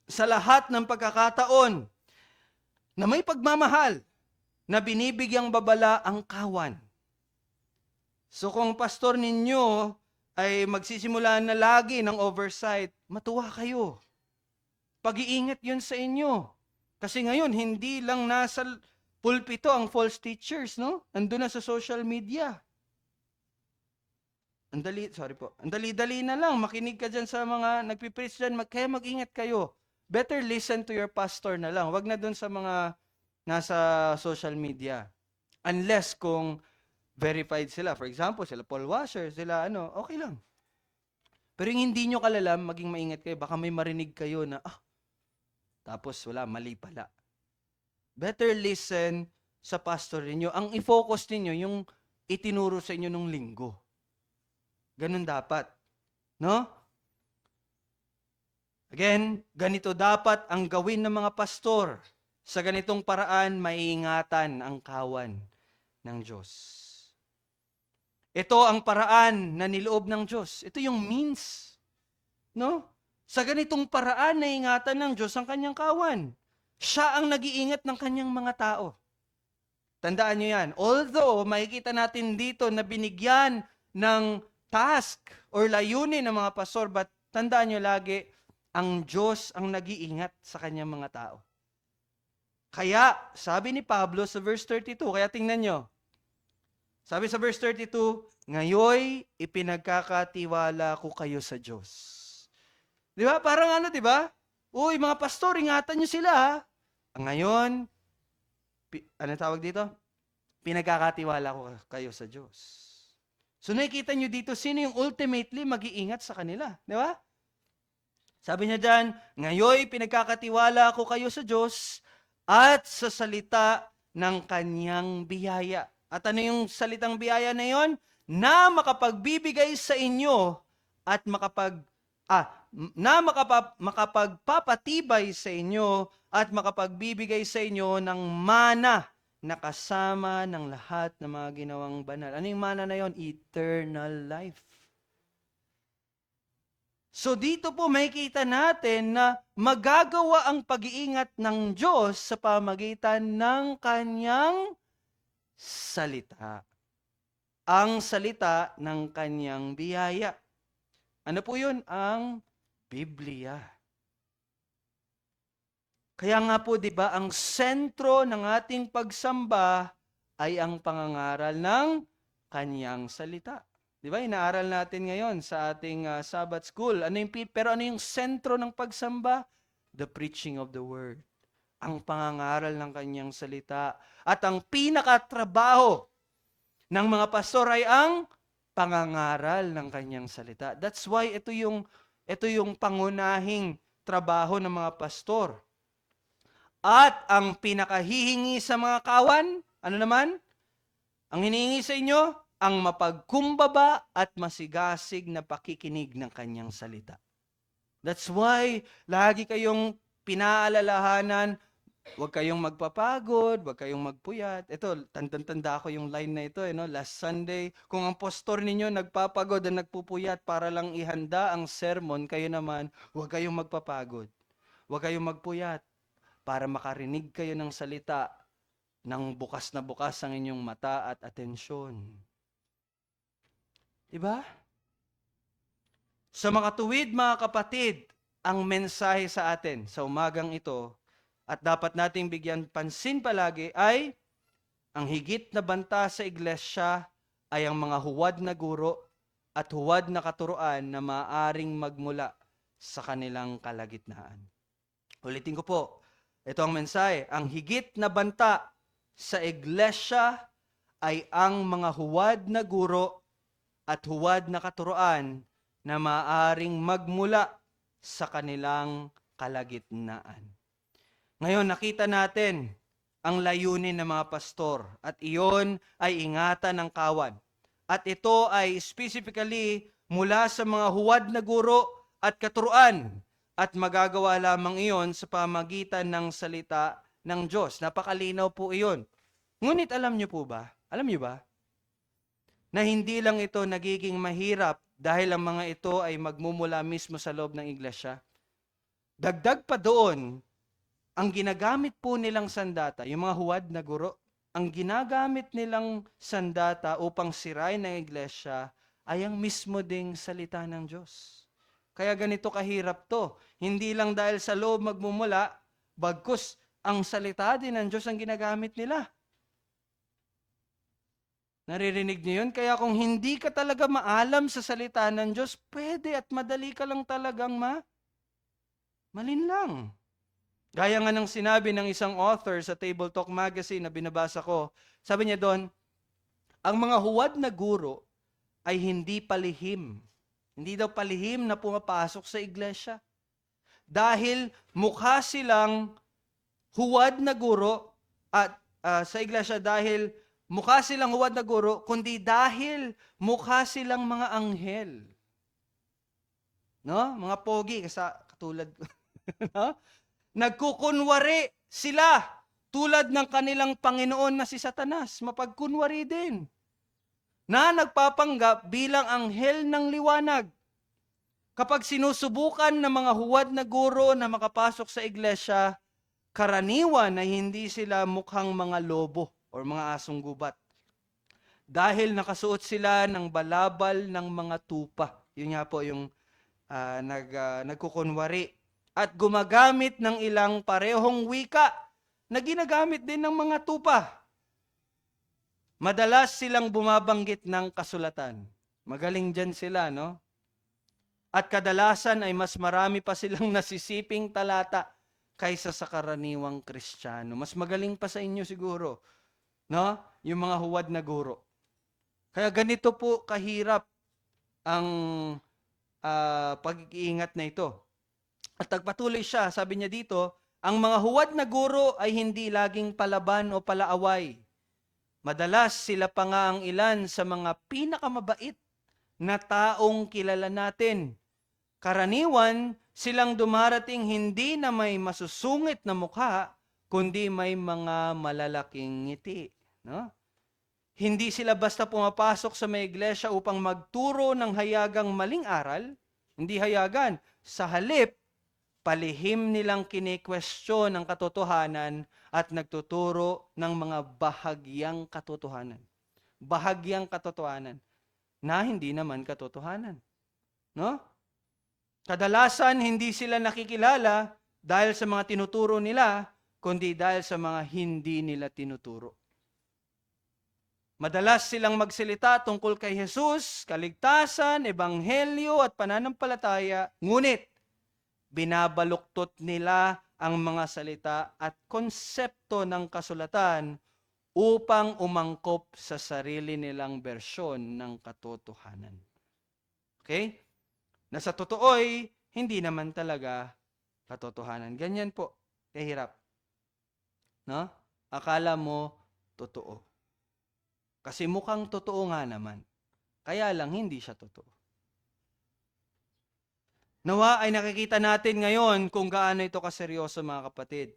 Speaker 1: Sa lahat ng pagkakataon na may pagmamahal na binibigyang babala ang kawan. So kung pastor ninyo ay magsisimula na lagi ng oversight, matuwa kayo. Pag-iingat yun sa inyo. Kasi ngayon, hindi lang nasa pulpito ang false teachers, no? Andun na sa social media. Ang dali-dali na lang. Makinig ka dyan sa mga nagpipreach dyan. Kaya mag-ingat kayo. Better listen to your pastor na lang. Wag na dun sa mga nasa social media. Unless kung verified sila. For example, sila Paul Washer, sila okay lang. Pero yung hindi nyo kalalam, maging maingat kayo. Baka may marinig kayo na, tapos wala, mali pala. Better listen sa pastor ninyo. Ang i-focus ninyo, yung itinuro sa inyo nung linggo. Ganun dapat. No? Again, ganito dapat ang gawin ng mga pastor. Sa ganitong paraan, maiingatan ang kawan ng Diyos. Ito ang paraan na niloob ng Diyos. Ito yung means. No? Sa ganitong paraan, naingatan ng Diyos ang kanyang kawan. Siya ang nag-iingat ng kanyang mga tao. Tandaan nyo yan. Although, makikita natin dito na binigyan ng task or layunin ng mga pastor, but tandaan nyo lagi, ang Diyos ang nag-iingat sa kanyang mga tao. Kaya, sabi ni Pablo sa verse 32, kaya tingnan nyo. Sabi sa verse 32, ngayoy ipinagkakatiwala ko kayo sa Diyos. Di ba? Parang di ba? Uy, mga pastor, ingatan nyo sila ha. Ngayon, ano tawag dito? Pinagkakatiwala ko kayo sa Diyos. So nakikita nyo dito, sino yung ultimately mag-iingat sa kanila? Di ba? Sabi niya dyan, ngayoy pinagkakatiwala ko kayo sa Diyos at sa salita ng kanyang biyaya. At ano yung salitang biyaya na yon? Na makapagbibigay sa inyo at makapagpapatibay sa inyo at makapagbibigay sa inyo ng mana na kasama ng lahat ng mga ginawang banal. Ano yung mana na yon? Eternal life. So dito po makikita natin na magagawa ang pag-iingat ng Diyos sa pamagitan ng kanyang salita. Ang salita ng kanyang biyaya. Ano po yun? Ang Biblia. Kaya nga po, di ba, ang sentro ng ating pagsamba ay ang pangangaral ng kanyang salita. Di ba, inaaral natin ngayon sa ating Sabbath school. Pero ano yung sentro ng pagsamba? The preaching of the word. Ang pangangaral ng kanyang salita. At ang pinakatrabaho ng mga pastor ay ang pangangaral ng kanyang salita. That's why ito yung pangunahing trabaho ng mga pastor. At ang pinakahihingi sa mga kawan, ano naman? Ang hinihingi sa inyo, ang mapagkumbaba at masigasig na pakikinig ng kanyang salita. That's why lagi kayong pinaalalahanan, huwag kayong magpapagod, huwag kayong magpuyat. Ito, tanda ko yung line na ito, last Sunday. Kung ang pastor ninyo nagpapagod at nagpupuyat para lang ihanda ang sermon, kayo naman, huwag kayong magpapagod. Huwag kayong magpuyat para makarinig kayo ng salita ng bukas na bukas ang inyong mata at atensyon. Diba? Sa mga tuwid, mga kapatid, ang mensahe sa atin sa umagang ito at dapat nating bigyan pansin palagi ay ang higit na banta sa iglesia ay ang mga huwad na guro at huwad na katuruan na maaaring magmula sa kanilang kalagitnaan. Ulitin ko po, ito ang mensahe. Ang higit na banta sa iglesia ay ang mga huwad na guro at huwad na katuruan na maaaring magmula sa kanilang kalagitnaan. Ngayon, nakita natin ang layunin ng mga pastor at iyon ay ingatan ng kawan. At ito ay specifically mula sa mga huwad na guro at katuruan at magagawa lamang iyon sa pamagitan ng salita ng Diyos. Napakalinaw po iyon. Ngunit alam niyo ba, na hindi lang ito nagiging mahirap dahil ang mga ito ay magmumula mismo sa loob ng iglesia. Dagdag pa doon, ang ginagamit po nilang sandata, yung mga huwad na guro, ang ginagamit nilang sandata upang sirain ng iglesia ay ang mismo ding salita ng Diyos. Kaya ganito kahirap to. Hindi lang dahil sa loob magmumula, bagkus ang salita din ng Diyos ang ginagamit nila. Naririnig niyo yun? Kaya kung hindi ka talaga maalam sa salita ng Diyos, pwede at madali ka lang talagang malinlang. Gaya nga ng sinabi ng isang author sa Table Talk magazine na binabasa ko, sabi niya doon, ang mga huwad na guro ay hindi palihim. Hindi daw palihim na pumapasok sa iglesia. Dahil mukha silang huwad na guro at sa iglesia dahil mukha silang huwad na guro, kundi dahil mukha silang mga anghel. No? Mga pogi, katulad ko. No? Nagkukunwari sila tulad ng kanilang Panginoon na si Satanas. Mapagkunwari din. Na nagpapanggap bilang anghel ng liwanag. Kapag sinusubukan ng mga huwad na guro na makapasok sa iglesia, karaniwan ay hindi sila mukhang mga lobo o mga asong gubat. Dahil nakasuot sila ng balabal ng mga tupa. Yun nga po yung nagkukunwari. At gumagamit ng ilang parehong wika na ginagamit din ng mga tupa. Madalas silang bumabanggit ng kasulatan. Magaling dyan sila, no? At kadalasan ay mas marami pa silang nasisiping talata kaysa sa karaniwang Kristiyano. Mas magaling pa sa inyo siguro, no? Yung mga huwad na guro. Kaya ganito po kahirap ang pag-iingat na ito. At nagpatuloy siya, sabi niya dito, ang mga huwad na guro ay hindi laging palaban o palaaway. Madalas sila pa nga ang ilan sa mga pinakamabait na taong kilala natin. Karaniwan, silang dumarating hindi na may masusungit na mukha, kundi may mga malalaking ngiti. No? Hindi sila basta pumapasok sa may iglesia upang magturo ng hayagang maling aral, hindi hayagan. Sa halip, palihim nilang kine-question ang katotohanan at nagtuturo ng mga bahagyang katotohanan. Bahagyang katotohanan na hindi naman katotohanan. No? Kadalasan, hindi sila nakikilala dahil sa mga tinuturo nila, kundi dahil sa mga hindi nila tinuturo. Madalas silang magsalita tungkol kay Jesus, kaligtasan, ebanghelyo at pananampalataya, ngunit binabaluktot nila ang mga salita at konsepto ng kasulatan upang umangkop sa sarili nilang bersyon ng katotohanan. Okay? Na sa totoo'y hindi naman talaga katotohanan. Ganyan po, kahirap. No? Akala mo totoo. Kasi mukhang totoo nga naman. Kaya lang hindi siya totoo. Nawa ay nakikita natin ngayon kung gaano ito kaseryoso, mga kapatid.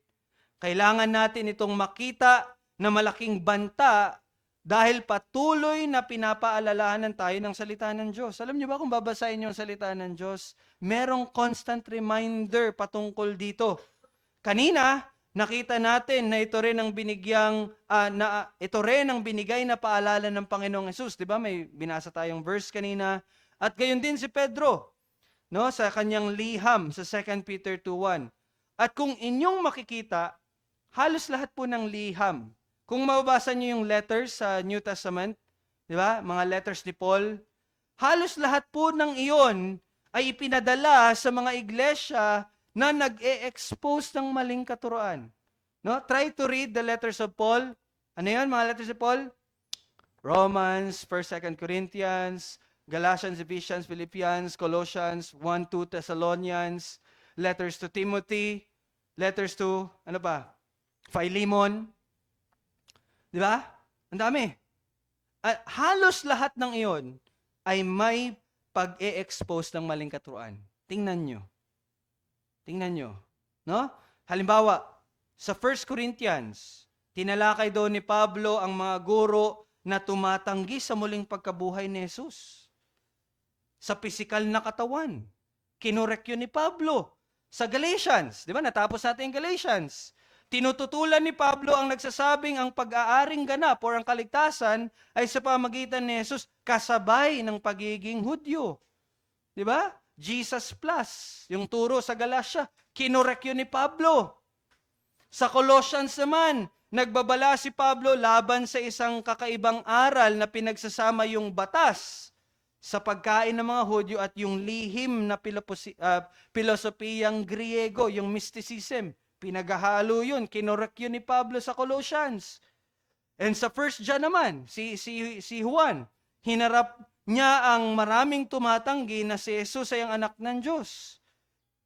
Speaker 1: Kailangan natin itong makita na malaking banta dahil patuloy na pinapaalalahanan tayo ng salita ng Diyos. Alam niyo ba kung babasahin niyo ang salita ng Diyos, merong constant reminder patungkol dito. Kanina, nakita natin na ito rin ang binigay na paalala ng Panginoong Hesus, 'di ba? May binasa tayong verse kanina. At gayon din si Pedro, no, sa kanyang liham sa 2 Peter 2:1. At kung inyong makikita, halos lahat po ng liham. Kung mababasa niyo yung letters sa New Testament, 'di ba? Mga letters ni Paul, halos lahat po ng iyon ay ipinadala sa mga iglesia na nag-e-expose ng maling katuruan. No? Try to read the letters of Paul. Ano 'yan, mga letters of Paul? Romans, 1st, 2nd Corinthians, Galatians, Ephesians, Philippians, Colossians, 1, 2 Thessalonians, letters to Timothy, letters to, ano pa? Philemon. Di ba? Ang dami. Halos lahat ng iyon ay may pag-e-expose ng maling katuruan. Tingnan nyo. Tingnan nyo. No? Halimbawa, sa 1 Corinthians, tinalakay doon ni Pablo ang mga guro na tumatanggi sa muling pagkabuhay ni Jesus. Sa pisikal na katawan. Kinorek yun ni Pablo. Sa Galatians, di ba? Natapos natin yung Galatians. Tinututulan ni Pablo ang nagsasabing ang pag-aaring ganap o ang kaligtasan ay sa pamagitan ni Jesus kasabay ng pagiging Hudyo. Di ba? Jesus plus, yung turo sa Galatia, kinorek yun ni Pablo. Sa Colossians naman, nagbabala si Pablo laban sa isang kakaibang aral na pinagsasama yung batas sa pagkain ng mga Hudyo at yung lihim na pilosopiyang Griego, yung mysticism. Pinaghahalo yun, kinorek yun ni Pablo sa Colossians. And sa First John naman, si Juan, hinarap niya ang maraming tumatanggi na si Jesus ay ang anak ng Diyos.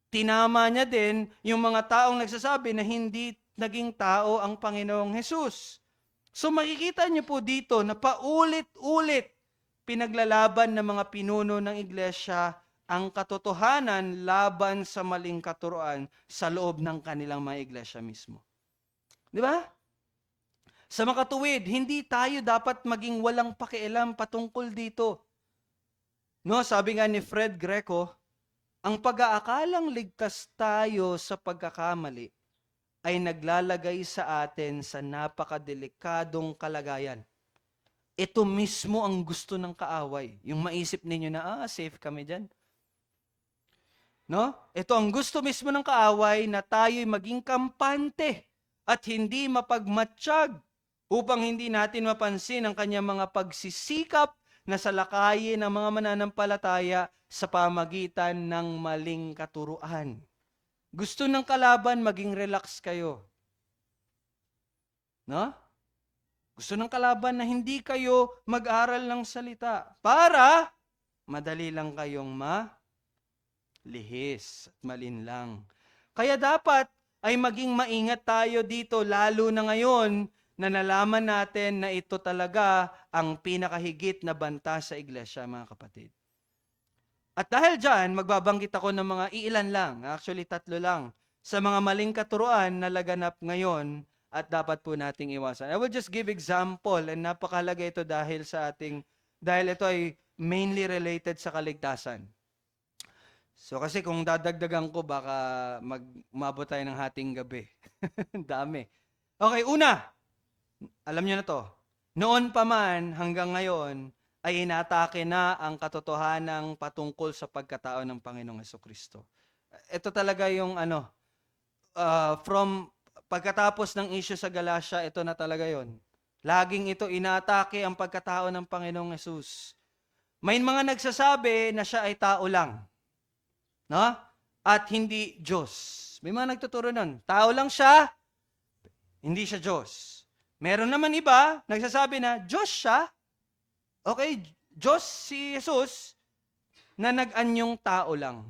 Speaker 1: Tinama niya din yung mga taong nagsasabi na hindi naging tao ang Panginoong Jesus. So makikita niyo po dito na paulit-ulit pinaglalaban ng mga pinuno ng iglesia ang katotohanan laban sa maling katuruan sa loob ng kanilang mga iglesia mismo. Di ba? Sa makatuwid, hindi tayo dapat maging walang pakialam patungkol dito. No, sabi nga ni Fred Greco, ang pag-aakalang ligtas tayo sa pagkakamali ay naglalagay sa atin sa napakadelikadong kalagayan. Ito mismo ang gusto ng kaaway. Yung maisip ninyo na, safe kami dyan. No? Ito ang gusto mismo ng kaaway na tayo'y maging kampante at hindi mapagmatsyag upang hindi natin mapansin ang kanyang mga pagsisikap na salakayin ang mga mananampalataya sa pamagitan ng maling katuruan. Gusto ng kalaban maging relax kayo. No? Gusto ng kalaban na hindi kayo mag-aral ng salita para madali lang kayong malihis at malinlang. Kaya dapat ay maging maingat tayo dito lalo na ngayon na nalaman natin na ito talaga ang pinakahigit na banta sa iglesia, mga kapatid. At dahil dyan, magbabanggit ako ng mga iilan lang, actually 3 lang, sa mga maling katuruan na laganap ngayon at dapat po nating iwasan. I will just give example, and napakahalaga ito dahil ito ay mainly related sa kaligtasan. So kasi kung dadagdagan ko, baka umabot tayo ng hating gabi. Dami. Okay, una, alam nyo na to, noon pa man hanggang ngayon, ay inatake na ang katotohanang patungkol sa pagkatao ng Panginoong Hesukristo. Ito talaga yung from pagkatapos ng issue sa Galatia, ito na talaga yon. Laging ito inatake ang pagkatao ng Panginoong Hesus. May mga nagsasabi na siya ay tao lang. No? At hindi Diyos. May mga nagtuturo nun. Tao lang siya, hindi siya Diyos. Meron naman iba, nagsasabi na Diyos siya. Okay, Diyos si Jesus na nag-anyong tao lang.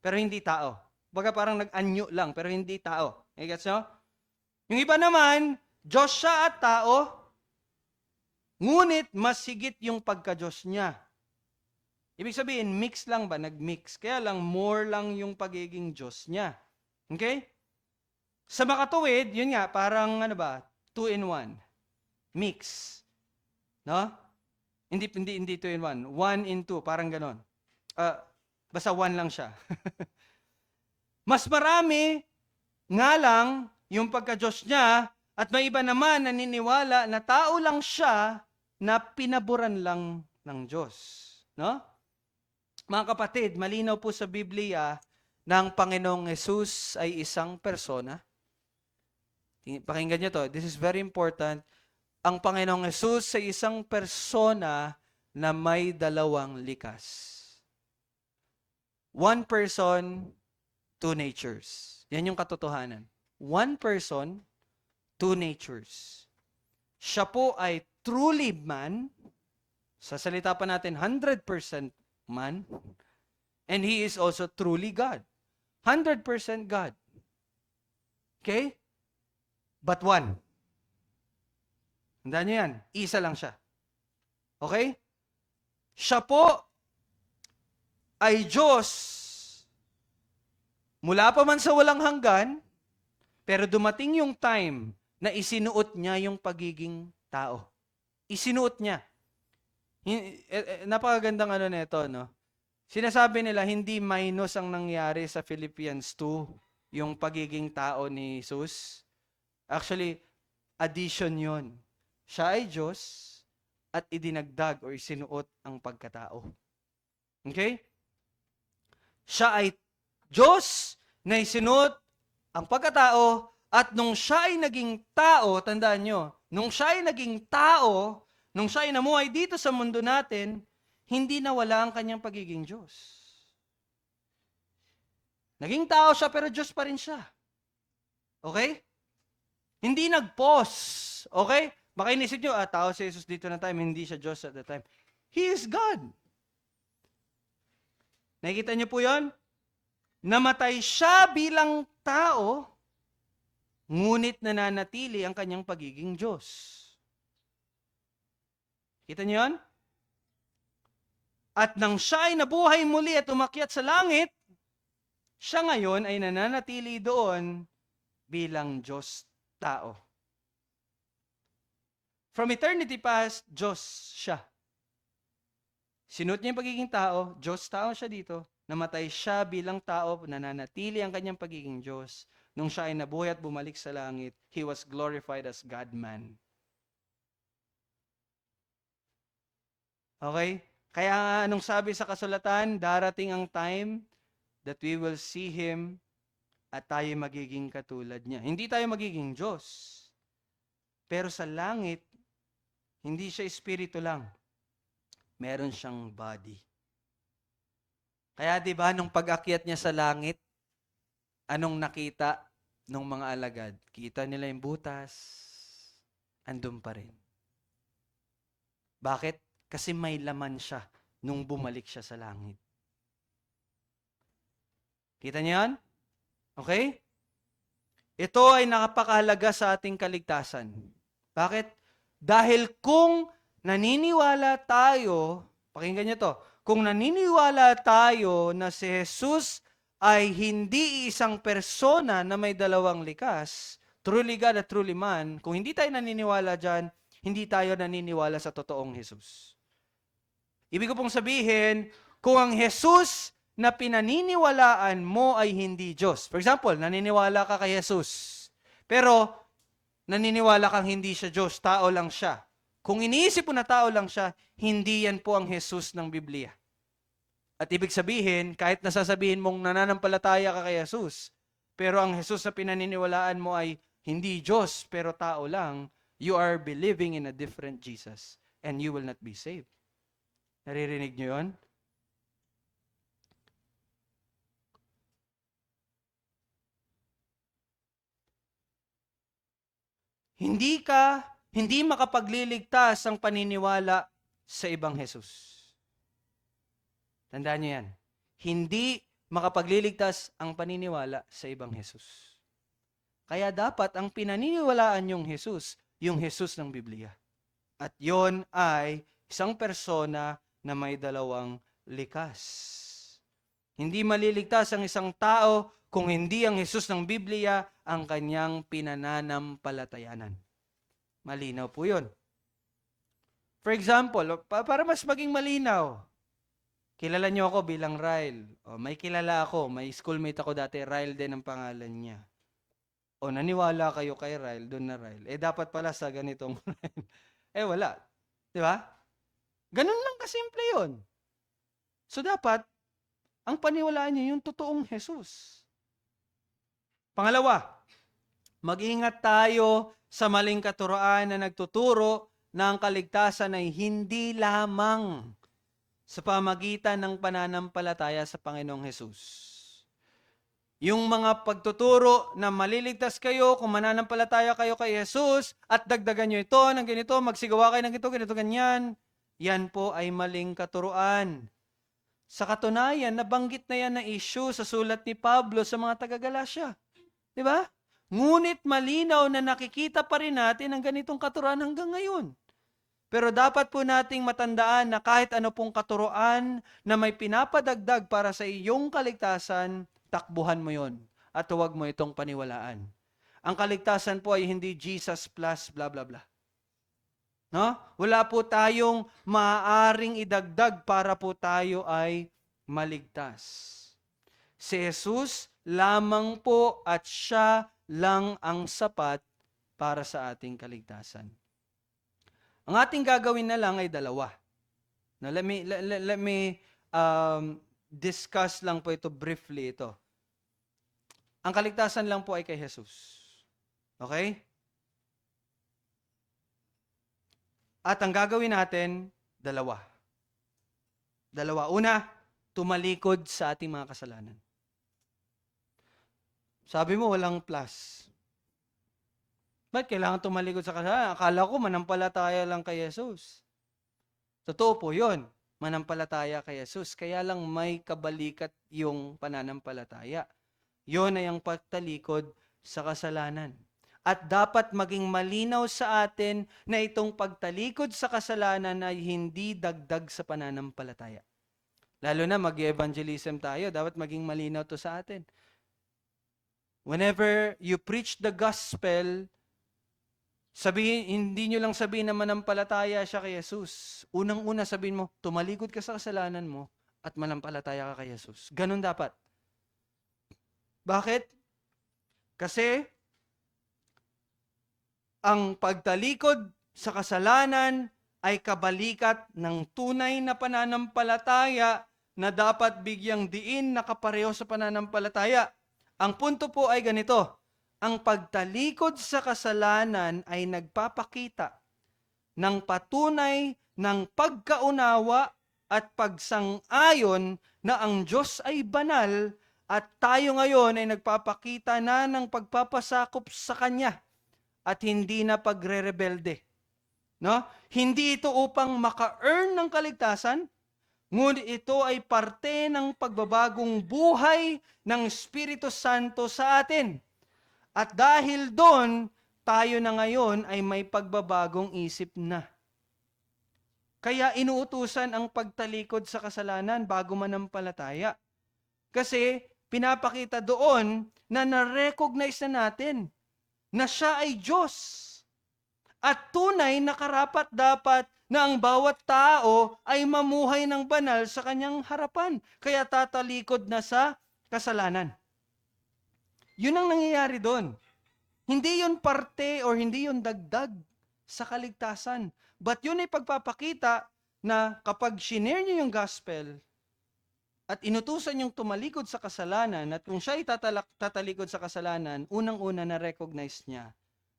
Speaker 1: Pero hindi tao. Baga parang nag-anyo lang, pero hindi tao. Gets nyo? Yung iba naman, Diyos siya at tao, ngunit mas higit yung pagka-Diyos niya. Ibig sabihin, mix lang ba? Nag-mix. Kaya lang, more lang yung pagiging Diyos niya. Okay? Sa makatuwid, yun nga, parang 2-in-1. Mix. No? Hindi 2-in-1. 1-in-2, parang ganon. Basta 1 lang siya. Mas marami nga lang yung pagka-Diyos niya at may iba naman naniniwala na tao lang siya na pinaburan lang ng Diyos. No? Mga kapatid, malinaw po sa Biblia na ang Panginoong Jesus ay isang persona. Pakinggan niyo to. This is very important. Ang Panginoong Jesus ay isang persona na may 2 likas. 1 person, 2 natures. Yan yung katotohanan. 1 person, 2 natures. Siya po ay truly man. Sa salita pa natin, 100% man. And He is also truly God. 100% God. Okay? But 1. Tandaan nyo yan. Isa lang siya. Okay? Siya po ay Diyos mula pa man sa walang hanggan, pero dumating yung time na isinuot niya yung pagiging tao. Isinuot niya. Napakagandang nito, no? Sinasabi nila, hindi minus ang nangyari sa Philippians 2, yung pagiging tao ni Jesus. Actually, addition yon. Siya ay Diyos at idinagdag o isinuot ang pagkatao. Okay? Siya ay Diyos na isinuot ang pagkatao at nung siya ay naging tao, tandaan nyo, nung siya ay naging tao, nung siya ay namuhay dito sa mundo natin, hindi nawala ang kanyang pagiging Diyos. Naging tao siya pero Diyos pa rin siya. Okay? Hindi nag-pause. Okay? Baka inisip nyo, tao si Jesus dito na time, hindi siya Diyos at the time. He is God. Nakikita niyo po yon? Namatay siya bilang tao, ngunit nananatili ang kanyang pagiging Diyos. Kita niyo yon? At nang siya ay nabuhay muli at umakyat sa langit, siya ngayon ay nananatili doon bilang Diyos tao. From eternity past, Diyos siya. Sinuot niya yung pagiging tao, Diyos tao siya dito, namatay siya bilang tao, nananatili ang kanyang pagiging Diyos. Nung siya ay nabuhay at bumalik sa langit, He was glorified as God-man. Okay? Kaya anong sabi sa kasulatan, darating ang time that we will see Him at tayo magiging katulad niya. Hindi tayo magiging Diyos. Pero sa langit, hindi siya espiritu lang. Meron siyang body. Kaya 'di ba nung pag-akyat niya sa langit, anong nakita ng mga alagad? Kita nila yung butas, andun pa rin. Bakit? Kasi may laman siya nung bumalik siya sa langit. Kita niyo yan? Okay? Ito ay nakapakahalaga sa ating kaligtasan. Bakit? Dahil kung naniniwala tayo, pakinggan niyo to, kung naniniwala tayo na si Jesus ay hindi isang persona na may dalawang likas, truly God at truly man, kung hindi tayo naniniwala dyan, hindi tayo naniniwala sa totoong Jesus. Ibig ko pong sabihin, kung ang Jesus na pinaniniwalaan mo ay hindi Diyos. For example, naniniwala ka kay Jesus, pero naniniwala kang hindi siya Diyos, tao lang siya. Kung iniisip mo na tao lang siya, hindi yan po ang Jesus ng Biblia. At ibig sabihin, kahit nasasabihin mong nananampalataya ka kay Jesus, pero ang Jesus na pinaniniwalaan mo ay hindi Diyos, pero tao lang, you are believing in a different Jesus, and you will not be saved. Naririnig niyo yun? Hindi makapagliligtas ang paniniwala sa ibang Jesus. Tandaan niyo yan. Hindi makapagliligtas ang paniniwala sa ibang Jesus. Kaya dapat ang pinaniniwalaan yung Jesus ng Biblia. At yon ay isang persona na may dalawang likas. Hindi maliligtas ang isang tao kung hindi ang Jesus ng Biblia ang kanyang pinananampalatayanan. Malinaw po yun. For example, para mas maging malinaw, kilala niyo ako bilang Ryle. May kilala ako, may schoolmate ako dati, Ryle din ang pangalan niya. Naniwala kayo kay Ryle, doon na Ryle. Dapat pala sa ganitong Ryle. Wala. Di ba? Ganun lang kasimple yun. So dapat, ang paniwalaan niyo yung totoong Jesus. Pangalawa, mag-ingat tayo sa maling katuroan na nagtuturo na ang kaligtasan ay hindi lamang sa pamagitan ng pananampalataya sa Panginoong Jesus. Yung mga pagtuturo na maliligtas kayo kung mananampalataya kayo kay Jesus at dagdagan nyo ito ng ganito, magsigawa kayo ng ganito, ganyan, yan po ay maling katuroan. Sa katunayan, nabanggit na yan na issue sa sulat ni Pablo sa mga taga-Galasya. Di ba? Ngunit malinaw na nakikita pa rin natin ang ganitong katuroan hanggang ngayon. Pero dapat po nating matandaan na kahit ano pong katuroan na may pinapadagdag para sa iyong kaligtasan, takbuhan mo yon at huwag mo itong paniwalaan. Ang kaligtasan po ay hindi Jesus plus blah blah blah. No? Wala po tayong maaaring idagdag para po tayo ay maligtas. Si Jesus lamang po at siya lang ang sapat para sa ating kaligtasan. Ang ating gagawin na lang ay dalawa. Now, let me discuss lang po ito briefly ito. Ang kaligtasan lang po ay kay Jesus. Okay? At ang gagawin natin, dalawa. Una, tumalikod sa ating mga kasalanan. Sabi mo, walang plus. Ba't kailangan tumalikod sa kasalanan? Akala ko manampalataya lang kay Jesus. Totoo po yun. Manampalataya kay Jesus. Kaya lang may kabalikat yung pananampalataya. Yun ay ang pagtalikod sa kasalanan. At dapat maging malinaw sa atin na itong pagtalikod sa kasalanan ay hindi dagdag sa pananampalataya. Lalo na mag-evangelism tayo, dapat maging malinaw to sa atin. Whenever you preach the gospel, hindi nyo lang sabihin na manampalataya siya kay Jesus. Unang-una sabihin mo, tumalikod ka sa kasalanan mo at manampalataya ka kay Jesus. Ganun dapat. Bakit? Kasi ang pagtalikod sa kasalanan ay kabalikat ng tunay na pananampalataya na dapat bigyang diin na kapareho sa pananampalataya. Ang punto po ay ganito, ang pagtalikod sa kasalanan ay nagpapakita ng patunay ng pagkaunawa at pagsang-ayon na ang Diyos ay banal at tayo ngayon ay nagpapakita na ng pagpapasakop sa Kanya at hindi na pagre-rebelde. No? Hindi ito upang maka-earn ng kaligtasan, ngunit ito ay parte ng pagbabagong buhay ng Espiritu Santo sa atin. At dahil doon, tayo na ngayon ay may pagbabagong isip na. Kaya inuutusan ang pagtalikod sa kasalanan bago manampalataya. Kasi pinapakita doon na na-recognize na natin na siya ay Diyos. At tunay na karapat dapat na ang bawat tao ay mamuhay ng banal sa kanyang harapan. Kaya tatalikod na sa kasalanan. Yun ang nangyayari doon. Hindi yun parte or hindi yun dagdag sa kaligtasan. But yun ay pagpapakita na kapag shinare niyo yung gospel at inutusan yung tumalikod sa kasalanan at kung siya ay tatalikod sa kasalanan, unang-una na-recognize niya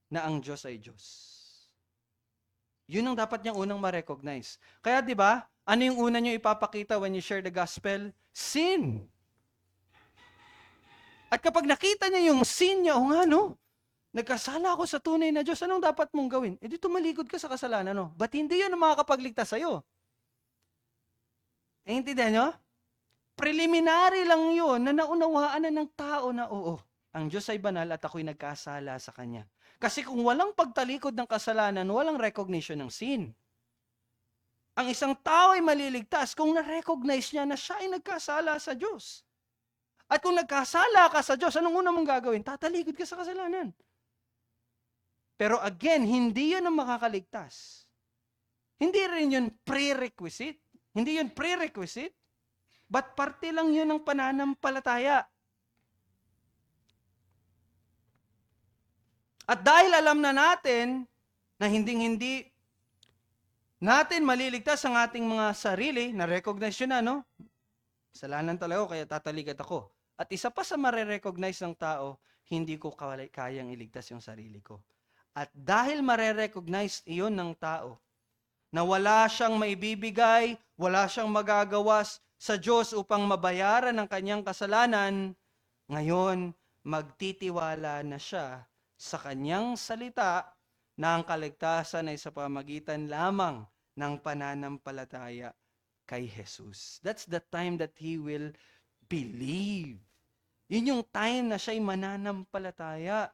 Speaker 1: na ang Diyos ay Diyos. Yun ang dapat niyang unang ma-recognize. Kaya 'di ba? Ano yung una niyo ipapakita when you share the gospel? Sin. At kapag nakita niya yung sin niya, nagkasala ako sa tunay na Diyos, anong dapat mong gawin? Di tumalikod ka sa kasalanan, no? Ba't hindi yun ang makakapagligtas sa'yo? Intindihan nyo? Preliminary lang yun na naunawaan na ng tao na oo, ang Diyos ay banal at ako'y nagkasala sa Kanya. Kasi kung walang pagtalikod ng kasalanan, walang recognition ng sin. Ang isang tao ay maliligtas kung na-recognize niya na siya ay nagkasala sa Diyos. At kung nagkasala ka sa Diyos, anong una mong gagawin? Tatalikod ka sa kasalanan. Pero again, hindi yun ang makakaligtas. Hindi rin yun prerequisite. Hindi yun prerequisite. But parte lang yun ng pananampalataya. At dahil alam na natin na hindi natin maliligtas ang ating mga sarili, na-recognize yun na, no? Kasalanan talaga kaya tatalikat ako. At isa pa sa mare-recognize ng tao, hindi ko kayang iligtas yung sarili ko. At dahil mare-recognize iyon ng tao, na wala siyang maibibigay, wala siyang magagawas sa Diyos upang mabayaran ang kanyang kasalanan, ngayon magtitiwala na siya sa kanyang salita na ang kaligtasan ay sa pamagitan lamang ng pananampalataya kay Jesus. That's the time that he will believe. Yun yung time na siya'y mananampalataya.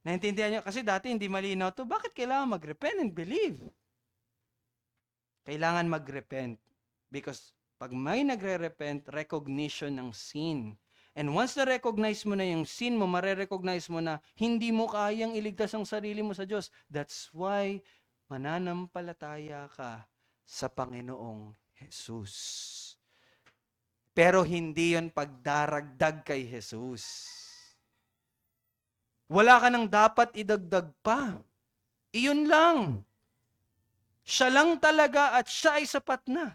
Speaker 1: Naintindihan niyo? Kasi dati hindi malinaw to. Bakit kailangan mag-repent and believe? Kailangan mag-repent. Because pag may nagre-repent, recognition ng sin. And once na-recognize mo na yung sin mo, mare-recognize mo na hindi mo kayang iligtas ang sarili mo sa Diyos. That's why mananampalataya ka sa Panginoong Jesus. Pero hindi yon pagdaragdag kay Jesus. Wala ka nang dapat idagdag pa. Iyon lang. Siya lang talaga at siya ay sapat na.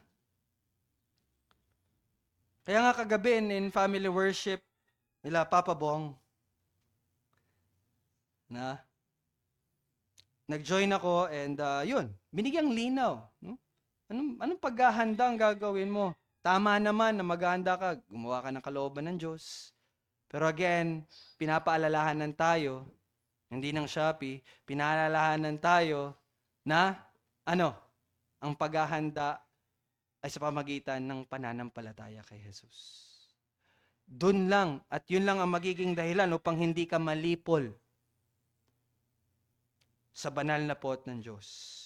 Speaker 1: Kaya nga kagabi in family worship nila Papa Bong, na nag-join ako and yun, binigyang linaw. No? Anong paghahanda ang gagawin mo? Tama naman na maghahanda ka, gumawa ka ng kalooban ng Diyos. Pero again, pinapaalalahanan tayo hindi ng Shopee, pinaalalahanan tayo na ang paghahanda ay sa pamagitan ng pananampalataya kay Jesus. Doon lang, at yun lang ang magiging dahilan upang hindi ka malipol sa banal na pot ng Diyos.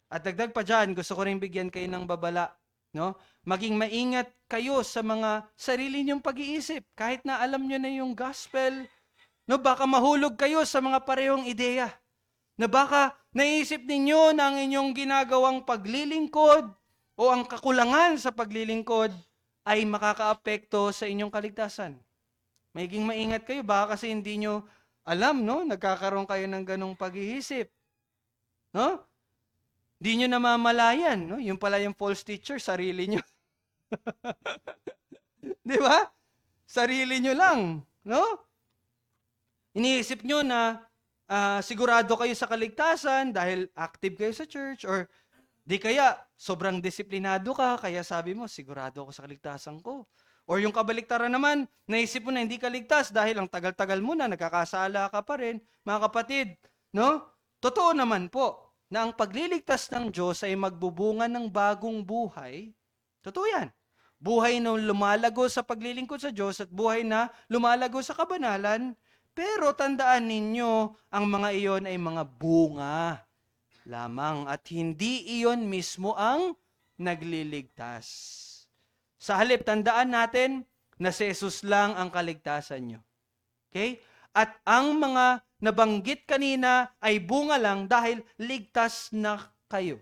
Speaker 1: At dagdag pa dyan, gusto ko rin bigyan kayo ng babala. No? Maging maingat kayo sa mga sarili niyong pag-iisip. Kahit na alam niyo na yung gospel, no, baka mahulog kayo sa mga parehong ideya. Na baka naisip ninyo na ang inyong ginagawang paglilingkod o ang kakulangan sa paglilingkod ay makakaapekto sa inyong kaligtasan. Maging maingat kayo, baka kasi hindi nyo alam, no? Nagkakaroon kayo ng ganong pag-iisip. No? Hindi nyo namamalayan, no? Yung pala yung false teacher, sarili nyo. Di ba? Sarili nyo lang, no? Iniisip nyo na sigurado kayo sa kaligtasan dahil active kayo sa church, or di kaya sobrang disiplinado ka, kaya sabi mo, sigurado ako sa kaligtasan ko. Or yung kabaliktaran naman, naisip mo na hindi ka ligtas dahil ang tagal-tagal mo na, nagkakasala ka pa rin. Mga kapatid, no? Totoo naman po na ang pagliligtas ng Diyos ay magbubunga ng bagong buhay. Totoo yan. Buhay na lumalago sa paglilingkod sa Diyos at buhay na lumalago sa kabanalan. Pero tandaan ninyo, ang mga iyon ay mga bunga lamang at hindi iyon mismo ang nagliligtas. Sa halip, tandaan natin na si Jesus lang ang kaligtasan nyo. Okay? At ang mga nabanggit kanina ay bunga lang dahil ligtas na kayo.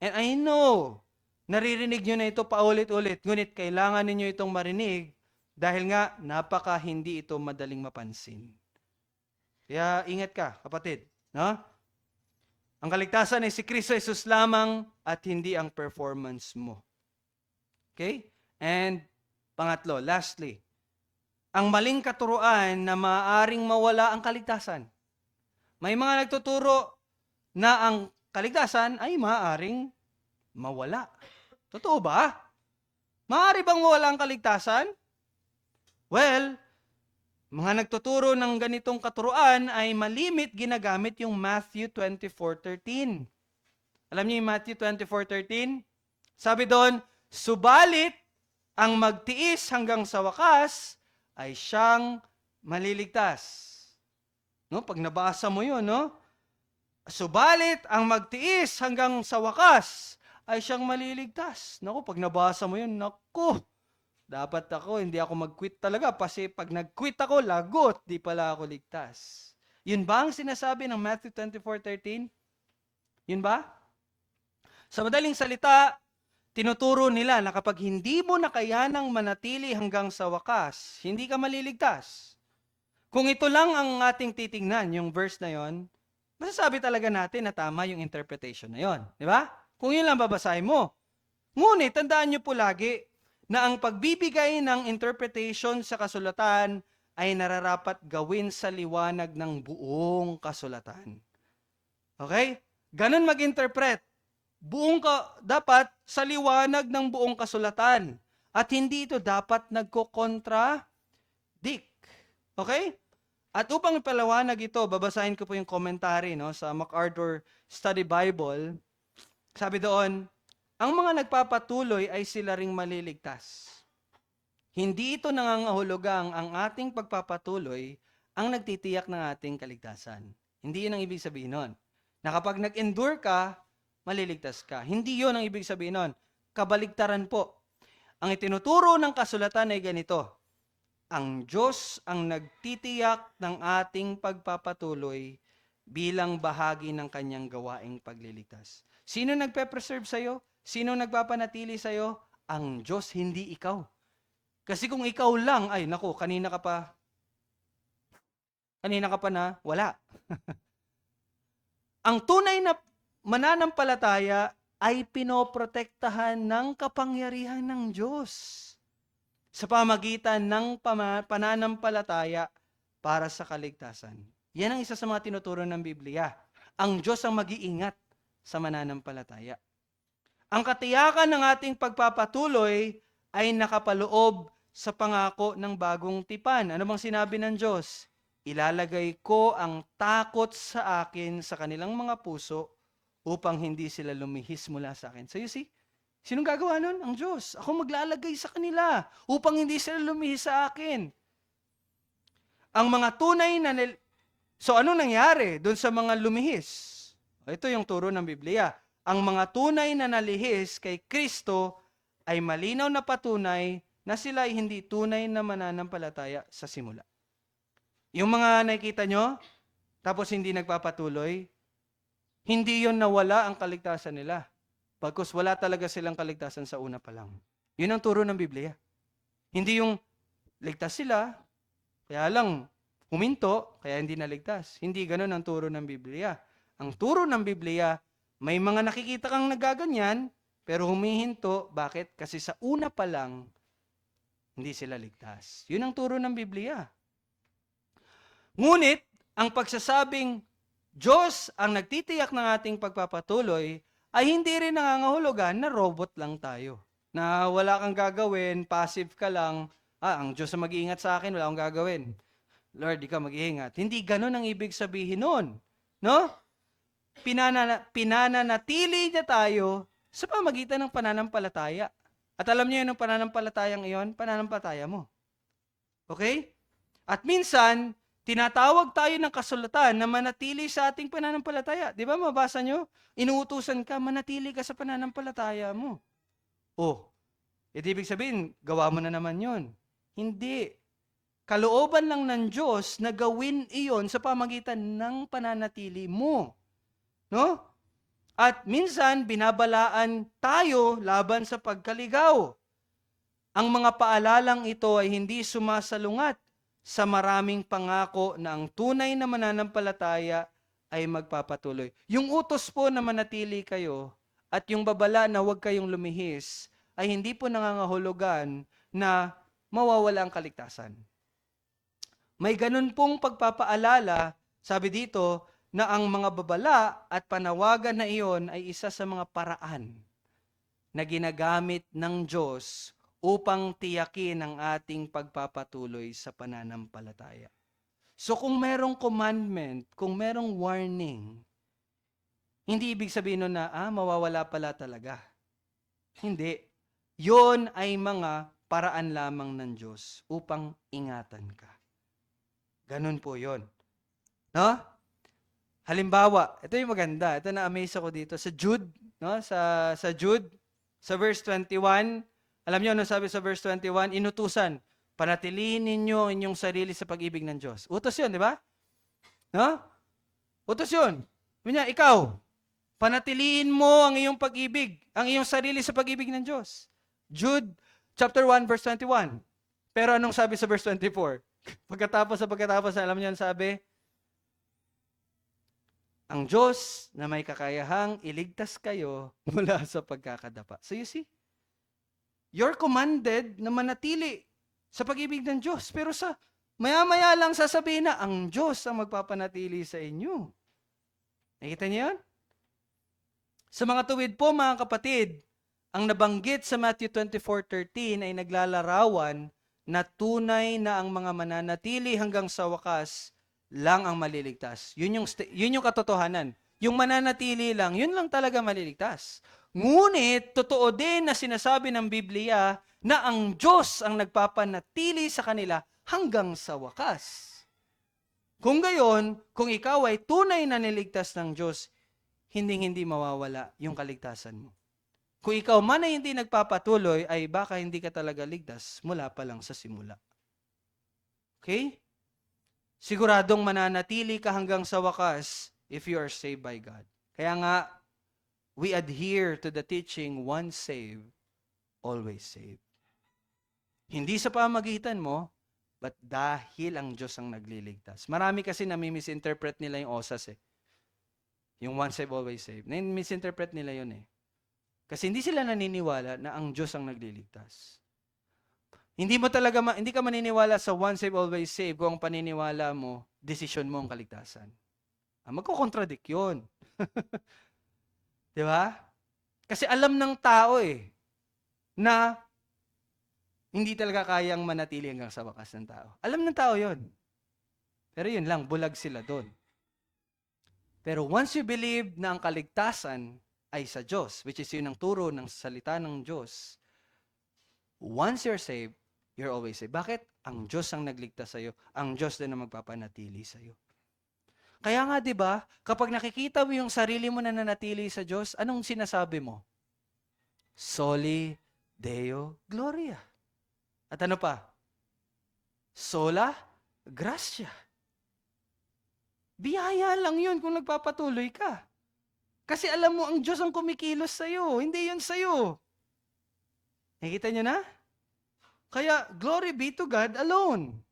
Speaker 1: And I know, naririnig nyo na ito paulit-ulit, ngunit kailangan ninyo itong marinig dahil nga napaka hindi ito madaling mapansin. Kaya ingat ka, kapatid. No? Ang kaligtasan ay si Kristo Jesus lamang at hindi ang performance mo. Okay? And pangatlo, lastly, ang maling katuruan na maaaring mawala ang kaligtasan. May mga nagtuturo na ang kaligtasan ay maaaring mawala. Totoo ba? Maaari bang mawala ang kaligtasan? Well, mga nagtuturo ng ganitong katuruan ay malimit ginagamit yung Matthew 24:13. Alam niyo yung Matthew 24:13? Sabi doon, subalit ang magtiis hanggang sa wakas ay siyang maliligtas. No, pag nabasa mo 'yon, no? Subalit ang magtiis hanggang sa wakas ay siyang maliligtas. Naku, pag nabasa mo 'yon, naku, dapat hindi ako mag-quit talaga. Kasi pag nag-quit ako, lagot, di pala ako ligtas. Yun ba ang sinasabi ng Matthew 24:13? Yun ba? Sa madaling salita, tinuturo nila na kapag hindi mo nakayanang manatili hanggang sa wakas, hindi ka maliligtas. Kung ito lang ang ating titingnan, yung verse na yon, masasabi talaga natin na tama yung interpretation na yon. Di ba? Kung yun lang babasahin mo. Ngunit, tandaan nyo po lagi na ang pagbibigay ng interpretation sa kasulatan ay nararapat gawin sa liwanag ng buong kasulatan. Okay? Ganun mag-interpret. Dapat sa liwanag ng buong kasulatan. At hindi ito dapat nagko-contradict. Okay? At upang ipalawanag ito, babasahin ko po yung commentary sa MacArthur Study Bible. Sabi doon, ang mga nagpapatuloy ay sila ring maliligtas. Hindi ito nangangahulugang ang ating pagpapatuloy ang nagtitiyak ng ating kaligtasan. Hindi yun ang ibig sabihin nun. Na kapag nag-endure ka, maliligtas ka. Hindi yun ang ibig sabihin nun. Kabaligtaran po. Ang itinuturo ng kasulatan ay ganito. Ang Diyos ang nagtitiyak ng ating pagpapatuloy bilang bahagi ng kanyang gawaing pagliligtas. Sino nagpe-preserve sa'yo? Sino nagpapanatili sa'yo? Ang Diyos, hindi ikaw. Kasi kung ikaw lang, ay naku, kanina ka pa na wala. Ang tunay na mananampalataya ay pinoprotektahan ng kapangyarihan ng Diyos sa pamagitan ng pananampalataya para sa kaligtasan. Yan ang isa sa mga tinuturo ng Biblia. Ang Diyos ang mag-iingat sa mananampalataya. Ang katiyakan ng ating pagpapatuloy ay nakapaloob sa pangako ng bagong tipan. Ano bang sinabi ng Diyos? ilalagay ko ang takot sa akin sa kanilang mga puso upang hindi sila lumihis mula sa akin. So you see, sinong gagawa nun? Ang Diyos. Ako maglalagay sa kanila upang hindi sila lumihis sa akin. Ang mga tunay na... So ano nangyari doon sa mga lumihis? Ito yung turo ng Biblia. Ang mga tunay na nalihis kay Kristo ay malinaw na patunay na sila ay hindi tunay na mananampalataya sa simula. Yung mga nakikita nyo, tapos hindi nagpapatuloy, hindi yon nawala ang kaligtasan nila. Pagkus wala talaga silang kaligtasan sa una pa lang. Yun ang turo ng Biblia. Hindi yung ligtas sila, kaya lang huminto, kaya hindi naligtas. Hindi ganun ang turo ng Biblia. Ang turo ng Biblia, may mga nakikita kang nagaganyan, pero humihinto. Bakit? Kasi sa una pa lang, hindi sila ligtas. Yun ang turo ng Biblia. Ngunit, ang pagsasabing Diyos ang nagtitiyak ng ating pagpapatuloy ay hindi rin nangangahulugan na robot lang tayo. Na wala kang gagawin, passive ka lang, ang Diyos ang mag-iingat sa akin, wala akong gagawin. Lord, ikaw mag-iingat. Hindi ganun ang ibig sabihin nun. No? Pinananatili niya tayo sa pamagitan ng pananampalataya. At alam niyo yun, ang pananampalatayang iyon, pananampalataya mo. Okay? At minsan, tinatawag tayo ng kasulatan na manatili sa ating pananampalataya. Di ba mabasa nyo? Inuutusan ka, manatili ka sa pananampalataya mo. Ibig sabihin, gawa mo na naman yon. Hindi. Kalooban lang ng Diyos na gawin iyon sa pamagitan ng pananatili mo. No? At minsan, binabalaan tayo laban sa pagkaligaw. Ang mga paalalang ito ay hindi sumasalungat sa maraming pangako na ang tunay na mananampalataya ay magpapatuloy. Yung utos po na manatili kayo at yung babala na huwag kayong lumihis ay hindi po nangangahulugan na mawawala ang kaligtasan. May ganun pong pagpapaalala, sabi dito, na ang mga babala at panawagan na iyon ay isa sa mga paraan na ginagamit ng Diyos upang tiyakin ang ating pagpapatuloy sa pananampalataya. So kung merong commandment, kung merong warning, hindi ibig sabihin nun na, mawawala pala talaga. Hindi. Yon ay mga paraan lamang ng Diyos upang ingatan ka. Ganun po yon. No? Halimbawa, ito yung maganda. Ito na-amaze ako dito. Sa Jude, no? Sa Jude, sa verse 21, alam niyo ano sabi sa verse 21? Inutusan, panatilihin ninyo inyong sarili sa pag-ibig ng Diyos. Utos yun, di ba? No? Utos yun. Ikaw, panatilihin mo ang iyong pag-ibig, ang iyong sarili sa pag-ibig ng Diyos. Jude chapter 1, verse 21. Pero anong sabi sa verse 24? Pagkatapos, alam niyo ang sabi? Ang Diyos na may kakayahang iligtas kayo mula sa pagkakadapa. So you see, you're commanded na manatili sa pag-ibig ng Diyos. Pero maya-maya lang sasabihin na ang Diyos ang magpapanatili sa inyo. Nakita niyo yan? Sa mga tuwid po, mga kapatid, ang nabanggit sa Matthew 24:13 ay naglalarawan na tunay na ang mga mananatili hanggang sa wakas lang ang maliligtas. Yun yung katotohanan. Yung mananatili lang, yun lang talaga maliligtas. Ngunit, totoo din na sinasabi ng Biblia na ang Diyos ang nagpapanatili sa kanila hanggang sa wakas. Kung gayon, kung ikaw ay tunay na niligtas ng Diyos, hindi mawawala yung kaligtasan mo. Kung ikaw man ay hindi nagpapatuloy, ay baka hindi ka talaga ligtas mula pa lang sa simula. Okay? Siguradong mananatili ka hanggang sa wakas if you are saved by God. Kaya nga, we adhere to the teaching, once saved, always saved. Hindi sa pamagitan mo, but dahil ang Diyos ang nagliligtas. Marami kasi nami-misinterpret nila yung OSAS eh. Yung once saved, always saved. Misinterpret nila yun eh. Kasi hindi sila naniniwala na ang Diyos ang nagliligtas. Hindi ka maniniwala sa once saved, always saved kung ang paniniwala mo, desisyon mo ang kaligtasan. Magko-contradict yun. Di ba? Kasi alam ng tao na hindi talaga kayang manatili hanggang sa wakas ng tao. Alam ng tao yun. Pero yun lang, bulag sila doon. Pero once you believe na ang kaligtasan ay sa Diyos, which is yun ang turo ng salita ng Diyos, once you're saved, you're always saved. Bakit? Ang Diyos ang nagligtas sa'yo. Ang Diyos din ang magpapanatili sa'yo. Kaya nga, di ba, kapag nakikita mo yung sarili mo na nanatili sa Diyos, anong sinasabi mo? Soli Deo Gloria. At ano pa? Sola Gracia. Biyaya lang yun kung nagpapatuloy ka. Kasi alam mo, ang Diyos ang kumikilos sa'yo. Hindi yun sa'yo. Nakikita nyo na? Kaya, glory be to God alone.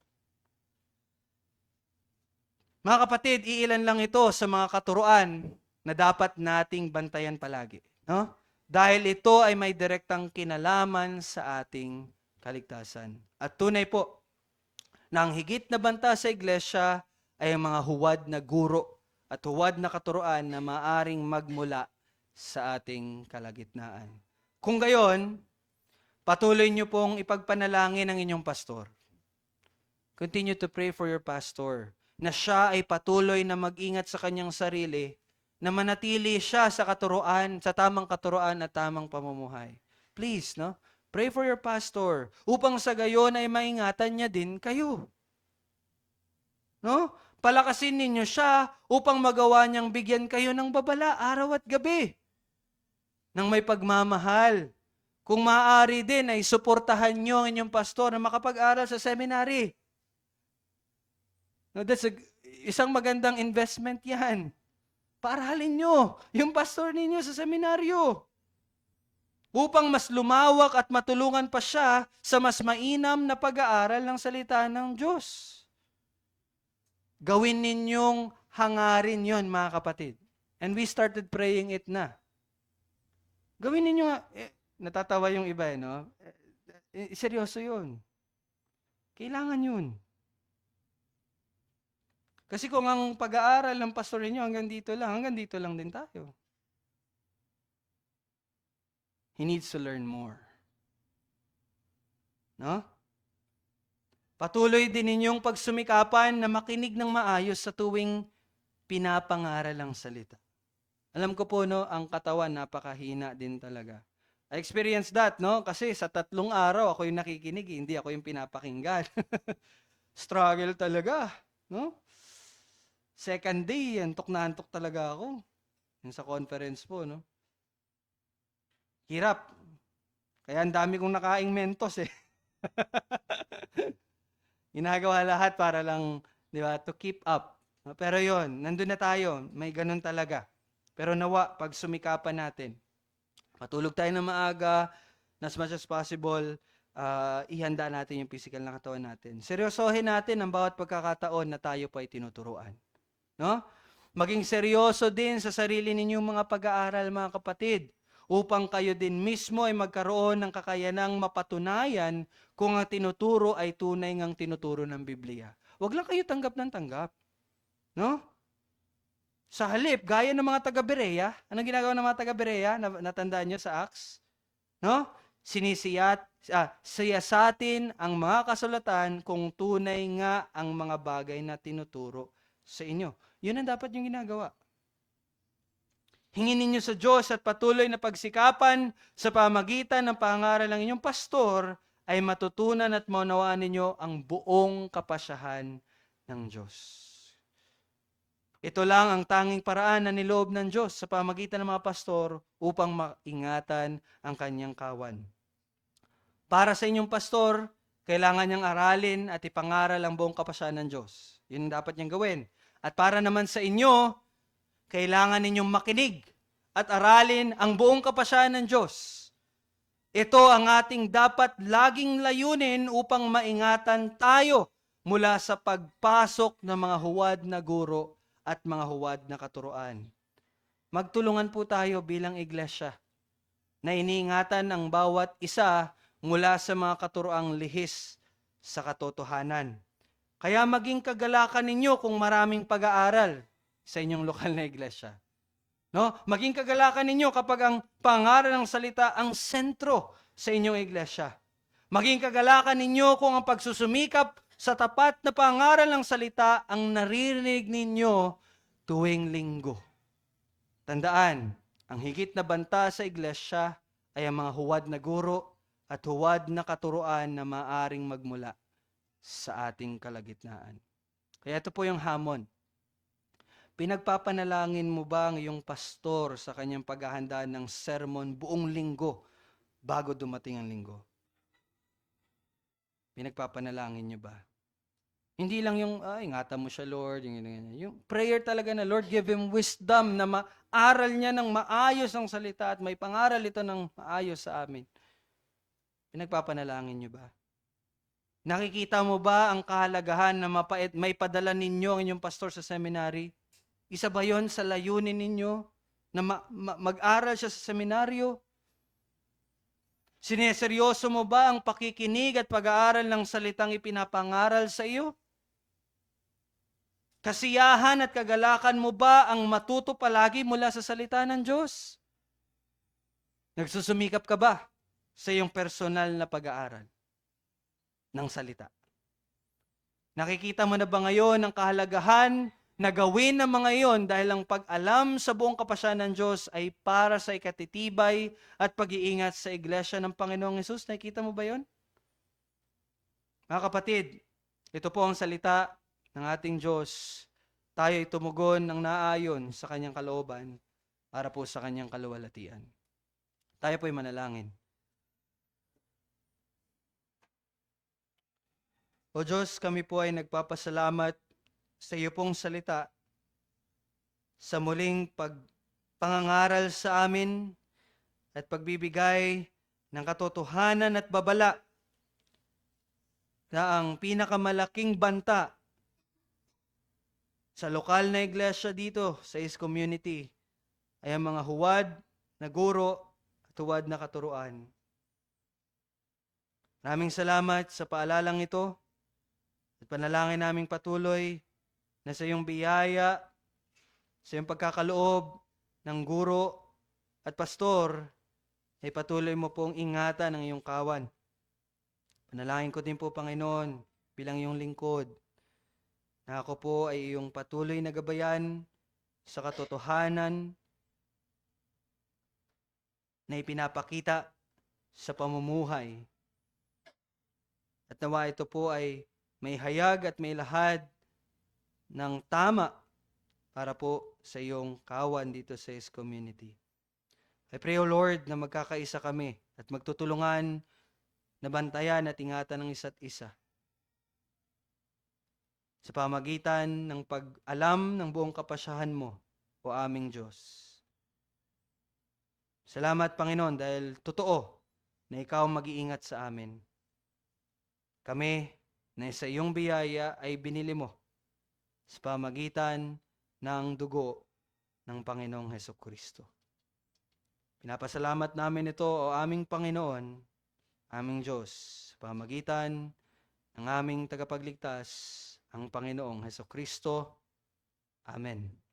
Speaker 1: Mga kapatid, iilan lang ito sa mga katuruan na dapat nating bantayan palagi. No? Dahil ito ay may direktang kinalaman sa ating kaligtasan. At tunay po, na ang higit na banta sa iglesia ay ang mga huwad na guro at huwad na katuruan na maaring magmula sa ating kalagitnaan. Kung gayon, patuloy niyo pong ipagpanalangin ang inyong pastor. Continue to pray for your pastor na siya ay patuloy na mag-ingat sa kanyang sarili, na manatili siya sa katuruan, sa tamang katuruan at tamang pamumuhay. Please, no? Pray for your pastor upang sa gayon ay maingatan niya din kayo. No? Palakasin ninyo siya upang magawa niyang bigyan kayo ng babala araw at gabi. Nang may pagmamahal. Kung maaari din ay suportahan niyo ang inyong pastor na makapag-aral sa seminary. No, that's isang magandang investment yan. Paaralin niyo yung pastor ninyo sa seminaryo. Upang mas lumawak at matulungan pa siya sa mas mainam na pag-aaral ng salita ng Diyos. Gawin ninyong hangarin yon, mga kapatid. And we started praying it na. Gawin ninyo nga, natatawa yung iba, no? Seryoso yun. Kailangan yun. Kasi kung ang pag-aaral ng pastor ninyo hanggang dito lang din tayo. He needs to learn more. No? Patuloy din ninyong pagsumikapan na makinig ng maayos sa tuwing pinapangaral ang salita. Alam ko po, no, ang katawan napakahina din talaga. I experienced that, no? Kasi sa 3 araw ako yung nakikinig, hindi ako yung pinapakinggan. Struggle talaga, no? Second day, antok na antok talaga ako. Yung sa conference po, no? Hirap. Kaya ang dami kong nakaing Mentos eh. Ginagawa lahat para lang, di ba, to keep up. Pero yon, nandun na tayo. May ganun talaga. Pero nawa, pag sumikapan natin, matulog tayo ng maaga, as much as possible, ihanda natin yung physical na katawan natin. Seryosohin natin ang bawat pagkakataon na tayo po ay tinuturuan. No? Maging seryoso din sa sarili ninyong mga pag-aaral, mga kapatid, upang kayo din mismo ay magkaroon ng kakayanang mapatunayan kung ang tinuturo ay tunay ngang tinuturo ng Biblia. Huwag lang kayo tanggap ng tanggap. No? Sa halip, gaya ng mga taga-Berea, anong ginagawa ng mga taga-Berea? Natandaan nyo sa Acts? No? Siyasatin ang mga kasulatan kung tunay nga ang mga bagay na tinuturo sa inyo. Yun ang dapat yung ginagawa. Hingin ninyo sa Diyos at patuloy na pagsikapan sa pamagitan ng pangaral ng inyong pastor ay matutunan at maunawaan ninyo ang buong kapasyahan ng Diyos. Ito lang ang tanging paraan na niloob ng Diyos sa pamagitan ng mga pastor upang maingatan ang kanyang kawan. Para sa inyong pastor, kailangan niyang aralin at ipangaral ang buong kapasyahan ng Diyos. Yun ang dapat niyang gawin. At para naman sa inyo, kailangan ninyong makinig at aralin ang buong kapasyahan ng Diyos. Ito ang ating dapat laging layunin upang maingatan tayo mula sa pagpasok ng mga huwad na guro at mga huwad na katuruan. Magtulungan po tayo bilang iglesia na iniingatan ang bawat isa mula sa mga katuroang lihis sa katotohanan. Kaya maging kagalakan ninyo kung maraming pag-aaral sa inyong lokal na iglesia. No? Maging kagalakan ninyo kapag ang pangaral ng salita ang sentro sa inyong iglesia. Maging kagalakan ninyo kung ang pagsusumikap sa tapat na pangaral ng salita ang naririnig ninyo tuwing linggo. Tandaan, ang higit na banta sa iglesia ay ang mga huwad na guro at huwad na katuruan na maaring magmula sa ating kalagitnaan. Kaya ito po yung hamon. Pinagpapanalangin mo ba ang iyong pastor sa kanyang paghahanda ng sermon buong linggo bago dumating ang linggo? Pinagpapanalangin niyo ba? Hindi lang yung, ingatan mo siya, Lord. Yung prayer talaga na, Lord, give him wisdom na maaral niya ng maayos ang salita at may pangaral ito ng maayos sa amin. Pinagpapanalangin niyo ba? Nakikita mo ba ang kahalagahan na may padala ninyo ang inyong pastor sa seminary? Isa ba yon sa layunin ninyo na mag-aral siya sa seminaryo? Sineseryoso mo ba ang pakikinig at pag-aaral ng salitang ipinapangaral sa iyo? Kasiyahan at kagalakan mo ba ang matuto palagi mula sa salita ng Diyos? Nagsusumikap ka ba sa iyong personal na pag-aaral ng salita? Nakikita mo na ba ngayon ang kahalagahan na gawin ng mga iyon dahil ang pag-alam sa buong kapasyan ng Diyos ay para sa ikatitibay at pag-iingat sa iglesia ng Panginoong Hesus? Nakikita mo ba yon? Mga kapatid, ito po ang salita ng ating Diyos. Tayo ay tumugon ng naayon sa kanyang kalooban para po sa kanyang kaluwalhatian. Tayo po ay manalangin. O Diyos, kami po ay nagpapasalamat sa iyo pong salita, sa muling pagpangangaral sa amin at pagbibigay ng katotohanan at babala na ang pinakamalaking banta sa lokal na iglesia dito sa East Community ay ang mga huwad na guro at huwad na katuruan. Maraming salamat sa paalalang ito at panalangin naming patuloy na sa iyong biyaya, sa iyong pagkakaloob ng guro at pastor, ay patuloy mo pong ingatan ang iyong kawan. Panalangin ko din po, Panginoon, bilang iyong lingkod, na ako po ay iyong patuloy na gabayan sa katotohanan na ipinapakita sa pamumuhay. At nawa ito po ay may hayag at may lahad ng tama para po sa iyong kawan dito sa East Community. I pray, O Lord, na magkakaisa kami at magtutulungan na bantayan at ingatan ng isa't isa sa pamagitan ng pag-alam ng buong kapasyahan mo, O aming Diyos. Salamat, Panginoon, dahil totoo na ikaw mag-iingat sa amin. Kami na sa iyong biyaya ay binili mo sa pamagitan ng dugo ng Panginoong Hesukristo. Pinapasalamat namin ito, O aming Panginoon, aming Diyos, sa pamagitan ng aming tagapagligtas, ang Panginoong Hesukristo. Amen.